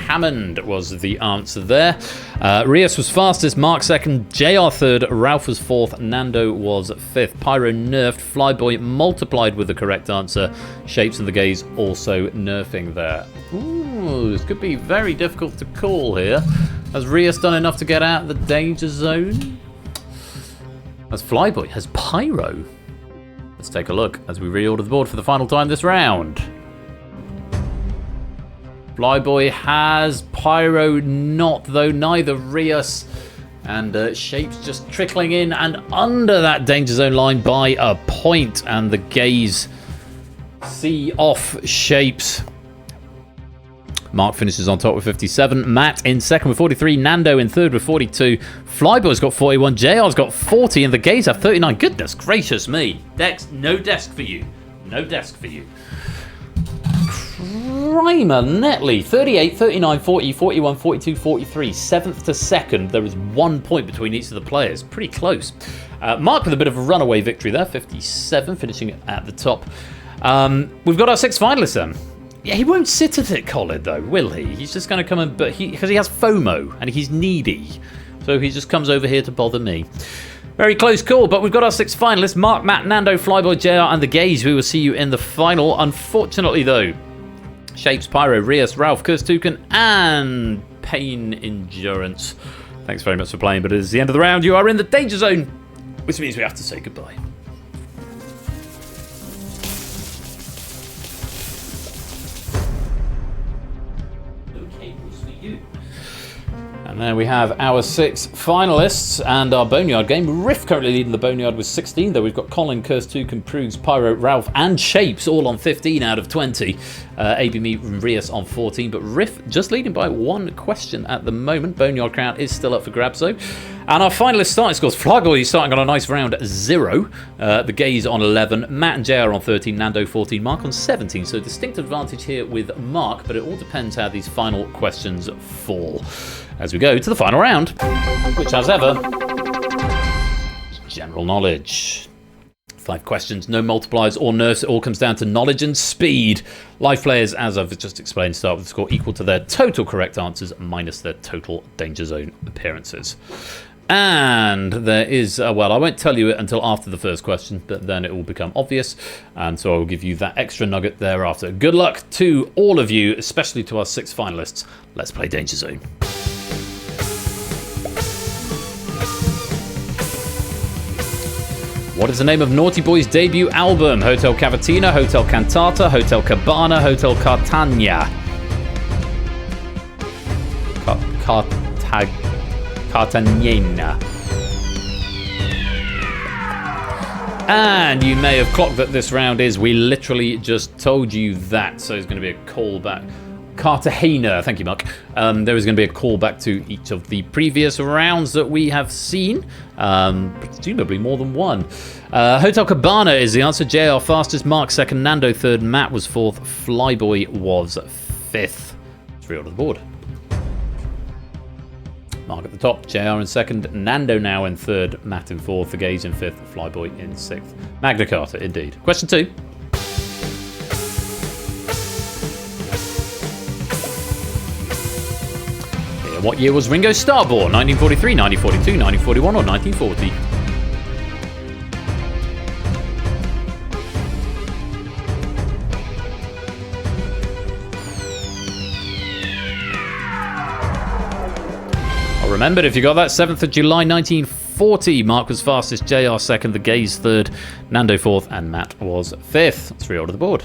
Hammond was the answer there. Rias was fastest, Mark second, JR third, Ralph was fourth, Nando was fifth. Pyro nerfed, Flyboy multiplied with the correct answer. Shapes and the gays also nerfing there. Ooh, this could be very difficult to call here. Has Rias done enough to get out of the danger zone? Has Flyboy? Has Pyro? Let's take a look as we reorder the board for the final time this round. Flyboy has, Pyro not, though neither Rias, and Shapes just trickling in and under that danger zone line by a point, and the gays see off Shapes. Mark finishes on top with 57, Matt in second with 43, Nando in third with 42, Flyboy's got 41, JR's got 40, and the gays have 39. Goodness gracious me. No desk for you. No desk for you. Primer Netley, 38, 39, 40, 41, 42, 43. 7th to 2nd. There is 1 point between each of the players. Pretty close. Mark with a bit of a runaway victory there, 57, finishing at the top. We've got our 6 finalists then. Yeah, he won't sit at it, Colin, though, will he? He's just going to come and... because he has FOMO, and he's needy. So he just comes over here to bother me. Very close call, but we've got our 6 finalists. Mark, Matt, Nando, Flyboy, JR, and the Gaze. We will see you in the final. Unfortunately, though, Shapes, Pyro, Rias, Ralph, Kurstuken, and Pain Endurance. Thanks very much for playing, but it is the end of the round. You are in the danger zone, which means we have to say goodbye. And there we have our 6 finalists and our Boneyard game. Riff currently leading the Boneyard with 16, though we've got Colin, Kurstuken, Prudes, Pyro, Ralph, and Shapes all on 15 out of 20. AB Me and Rias on 14, but Riff just leading by 1 question at the moment. Boneyard crown is still up for grabs, though. And our finalist starting scores: Flyboy starting on a nice round 0, the Gaze on 11, Matt and JR on 13, Nando 14, Mark on 17. So distinct advantage here with Mark, but it all depends how these final questions fall. As we go to the final round, which, as ever, is general knowledge. 5 questions, no multipliers or nerfs. It all comes down to knowledge and speed. Live players, as I've just explained, start with a score equal to their total correct answers minus their total danger zone appearances. And there is, well, I won't tell you it until after the first question, but then it will become obvious. And so I will give you that extra nugget thereafter. Good luck to all of you, especially to our 6 finalists. Let's play Danger Zone. What is the name of Naughty Boy's debut album? Hotel Cavatina, Hotel Cantata, Hotel Cabana, Hotel Cartagena. Cartagena. And you may have clocked that this round is. We literally just told you that. So it's going to be a callback. Cartagena, thank you, Mark. There is going to be a callback to each of the previous rounds that we have seen, presumably more than one. Hotel Cabana is the answer. JR fastest, Mark second, Nando third, Matt was fourth, Flyboy was fifth. 3 on the board. Mark at the top, JR in second, Nando now in third, Matt in fourth, the Gaze in fifth, Flyboy in sixth. Magna Carta, indeed. Question 2. What year was Ringo Starr born? 1943, 1942, 1941, or 1940? I remembered if you got that, 7th of July 1940. Mark was fastest, JR second, the Gaze third, Nando fourth, and Matt was fifth. Let's reorder the board.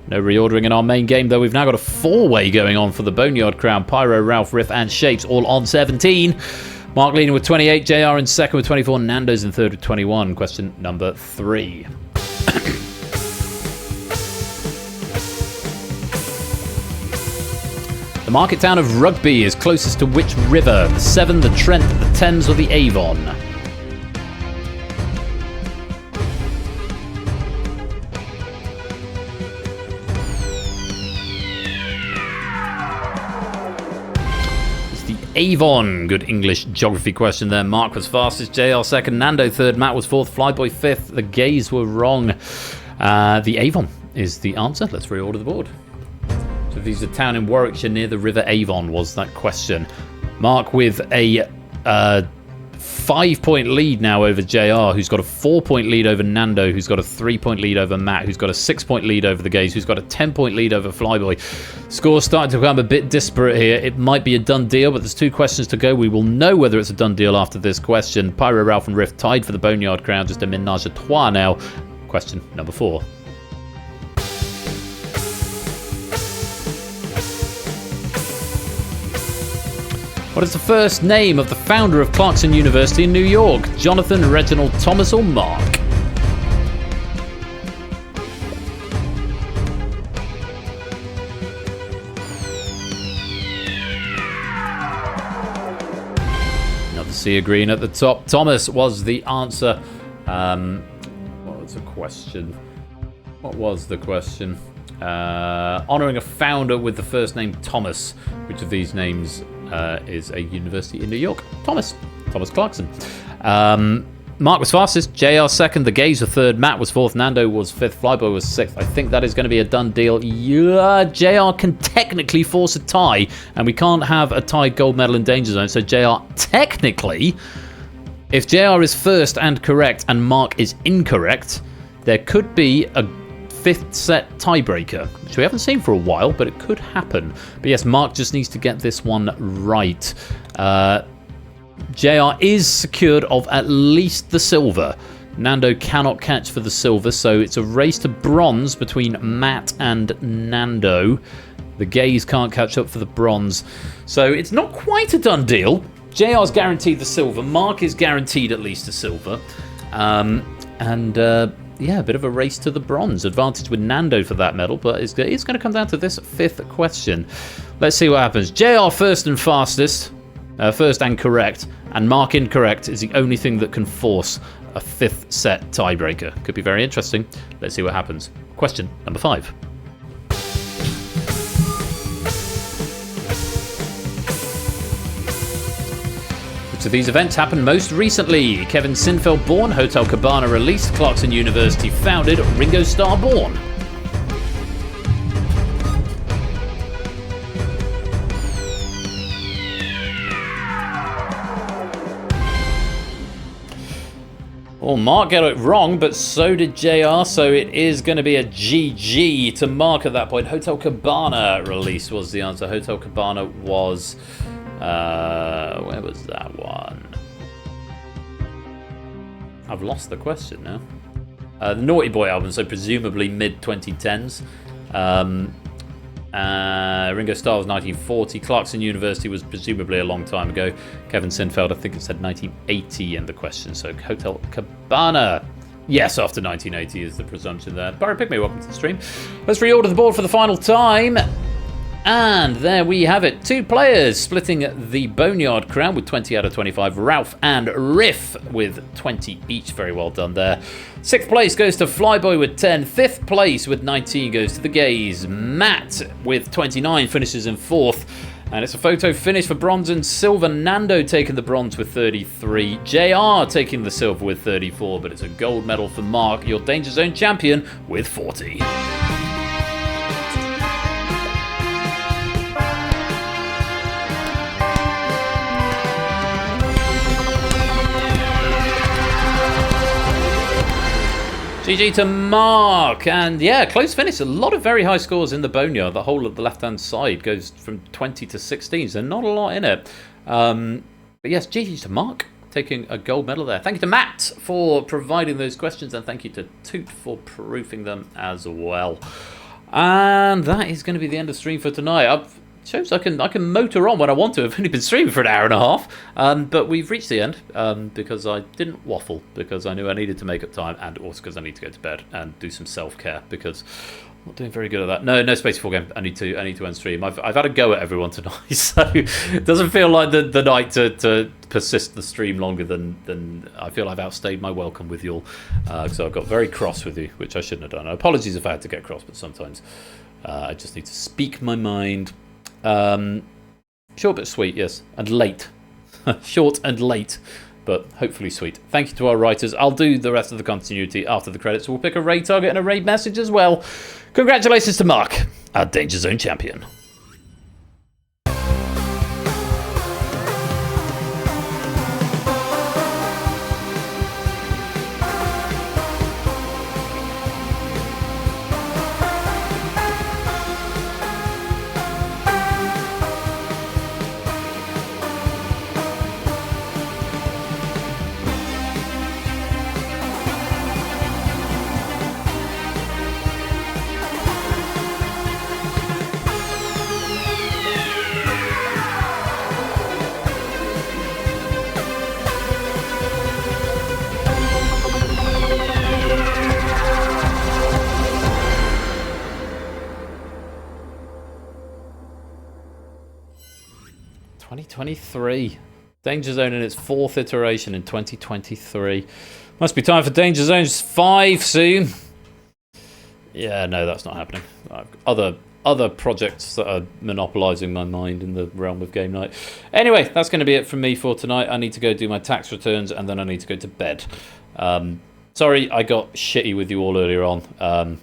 No reordering in our main game, though. We've now got a 4-way going on for the Boneyard crown. Pyro, Ralph, Riff, and Shapes all on 17. Mark leading with 28, JR in second with 24, Nando's in third with 21. Question number 3. The market town of Rugby is closest to which river? The Severn, the Trent, the Thames, or the Avon? Avon. Good English geography question there. Mark was fastest, JR second, Nando third, Matt was fourth, Flyboy fifth. The Gaze were wrong. The Avon is the answer. Let's reorder the board. So these are a town in Warwickshire near the River Avon was that question. Mark with a 5-point lead now over JR, who's got a 4-point lead over Nando, who's got a 3-point lead over Matt, who's got a 6-point lead over the Gaze, who's got a 10-point lead over Flyboy. Score's starting to become a bit disparate here. It might be a done deal, but there's 2 questions to go. We will know whether it's a done deal after this question. Pyro, Ralph, and Riff tied for the Boneyard crown, just a ménage à trois now. Question number 4. What is the first name of the founder of Clarkson University in New York? Jonathan, Reginald, Thomas, or Mark? Another sea of green at the top. Thomas was the answer. What was the question? Honouring a founder with the first name Thomas. Which of these names is a university in New York? Thomas Clarkson. Mark was fastest, JR second, the Gaze were third, Matt was fourth, Nando was fifth, Flyboy was sixth. I think that is going to be a done deal. Yeah, JR can technically force a tie, and we can't have a tied gold medal in Danger Zone, so JR technically If JR is first and correct and Mark is incorrect, there could be a 5th set tiebreaker, which we haven't seen for a while, but it could happen. But yes, Mark just needs to get this one right. JR is secured of at least the silver. Nando cannot catch for the silver, so it's a race to bronze between Matt and Nando. The gays can't catch up for the bronze. So it's not quite a done deal. JR's guaranteed the silver. Mark is guaranteed at least a silver. Yeah, a bit of a race to the bronze. Advantage with Nando for that medal, but it's going to come down to this 5th question. Let's see what happens. JR first and fastest. First and correct. And Mark incorrect is the only thing that can force a 5th set tiebreaker. Could be very interesting. Let's see what happens. Question number 5. Which of these events happened most recently? Kevin Sinfeld born, Hotel Cabana released, Clarkson University founded, Ringo Starr born. Well, Mark got it wrong, but so did JR, so it is going to be a GG to Mark at that point. Hotel Cabana release was the answer. Hotel Cabana was... where was that one? I've lost the question now. The Naughty Boy album, so presumably mid-2010s. Ringo Starr was 1940. Clarkson University was presumably a long time ago. Kevin Sinfeld, I think it said 1980 in the question. So Hotel Cabana. Yes, after 1980 is the presumption there. Barry Pygmy, welcome to the stream. Let's reorder the board for the final time. And there we have it. 2 players splitting the Boneyard crown with 20 out of 25. Ralph and Riff with 20 each. Very well done there. 6th place goes to Flyboy with 10. 5th place with 19 goes to the Gays. Matt with 29 finishes in 4th. And it's a photo finish for bronze and silver. Nando taking the bronze with 33. JR taking the silver with 34. But it's a gold medal for Mark, your Danger Zone champion, with 40. GG to Mark, and yeah, close finish. A lot of very high scores in the Boneyard. The whole of the left-hand side goes from 20 to 16, so not a lot in it. But yes, GG to Mark, taking a gold medal there. Thank you to Matt for providing those questions, and thank you to Toot for proofing them as well. And that is going to be the end of stream for tonight. Shows I can motor on when I want to. I've only been streaming for an hour and a half, but we've reached the end because I didn't waffle, because I knew I needed to make up time, and also because I need to go to bed and do some self-care, because I'm not doing very good at that. No Space 4 game. I need to end stream. I've had a go at everyone tonight, so it doesn't feel like the night to persist the stream longer than I feel I've outstayed my welcome with you all. So I got very cross with you, which I shouldn't have done. Apologies if I had to get cross, but sometimes I just need to speak my mind. Short but sweet, yes, and late. Short and late, but hopefully sweet. Thank you to our writers. I'll do the rest of the continuity after the credits. We'll pick a raid target and a raid message as well. Congratulations to Mark, our Danger Zone champion. 2023. Danger Zone in its 4th iteration in 2023. Must be time for Danger Zone 5 soon. Yeah, no, that's not happening. Other projects that are monopolising my mind in the realm of game night. Anyway, that's going to be it from me for tonight. I need to go do my tax returns, and then I need to go to bed. Sorry, I got shitty with you all earlier on.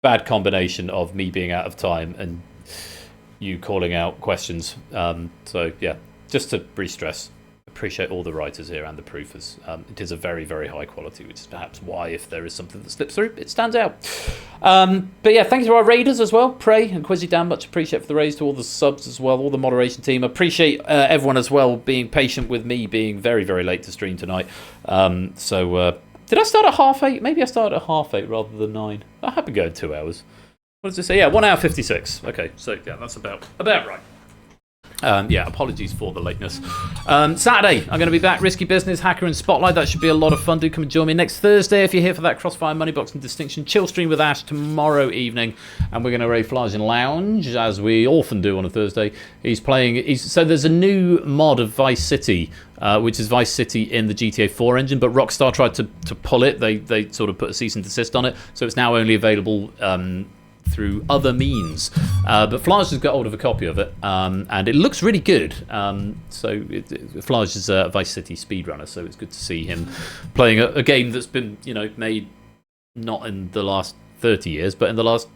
Bad combination of me being out of time and you calling out questions. So, yeah, just to re-stress. appreciate all the writers here and the proofers. It is a very, very high quality, which is perhaps why, if there is something that slips through, it stands out. But yeah, thanks to our raiders as well, Prey and Quizzy Dan, much appreciate for the raise, to all the subs as well, all the moderation team. Appreciate everyone as well being patient with me being very, very late to stream tonight. Did I start at 8:30? Maybe I started at 8:30 rather than 9. I have been going 2 hours. What does it say? Yeah, 1 hour 56. Okay, so yeah, that's about right. Yeah, apologies for the lateness. Saturday, I'm going to be back. Risky Business, Hacker and Spotlight. That should be a lot of fun. Do come and join me next Thursday if you're here for that Crossfire Money Box and Distinction Chill stream with Ash tomorrow evening. And we're going to raid Flyers in Lounge, as we often do on a Thursday. So there's a new mod of Vice City, which is Vice City in the GTA 4 engine, but Rockstar tried to pull it. They sort of put a cease and desist on it, so it's now only available through other means. But Flage has got hold of a copy of it, and it looks really good. Flage is a Vice City speedrunner, so it's good to see him playing a game that's been, made not in the last 30 years, but in the last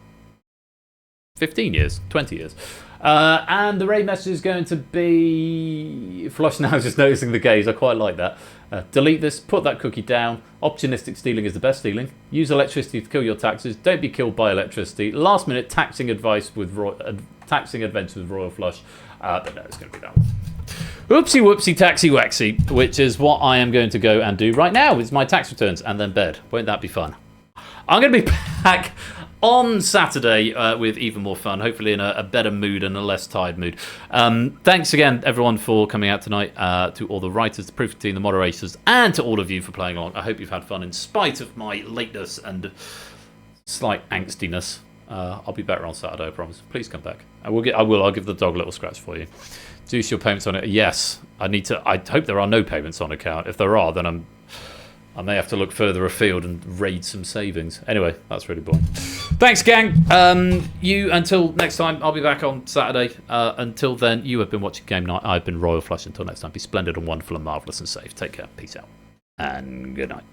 15 years, 20 years. And the raid message is going to be... Flush now is just noticing the gaze. I quite like that. Delete this. Put that cookie down. Opportunistic stealing is the best stealing. Use electricity to kill your taxes. Don't be killed by electricity. Last minute taxing advice with taxing adventures with Royal Flush. But no, it's going to be that one. Oopsie, whoopsie, taxi, waxie, which is what I am going to go and do right now. It's my tax returns and then bed. Won't that be fun? I'm going to be back on Saturday with even more fun, hopefully in a better mood and a less tired mood. Thanks again, everyone, for coming out tonight, to all the writers, the proof team, the moderators, and to all of you for playing along. I hope you've had fun in spite of my lateness and slight angstiness. I'll be better on Saturday, I promise. Please come back. I'll give the dog a little scratch for you. Reduce your payments on it. Yes, I hope there are no payments on account. If there are, then I may have to look further afield and raid some savings. Anyway, that's really boring. Thanks, gang. Until next time, I'll be back on Saturday. Until then, you have been watching Game Night. I've been Royal Flush. Until next time, be splendid and wonderful and marvellous and safe. Take care. Peace out. And good night.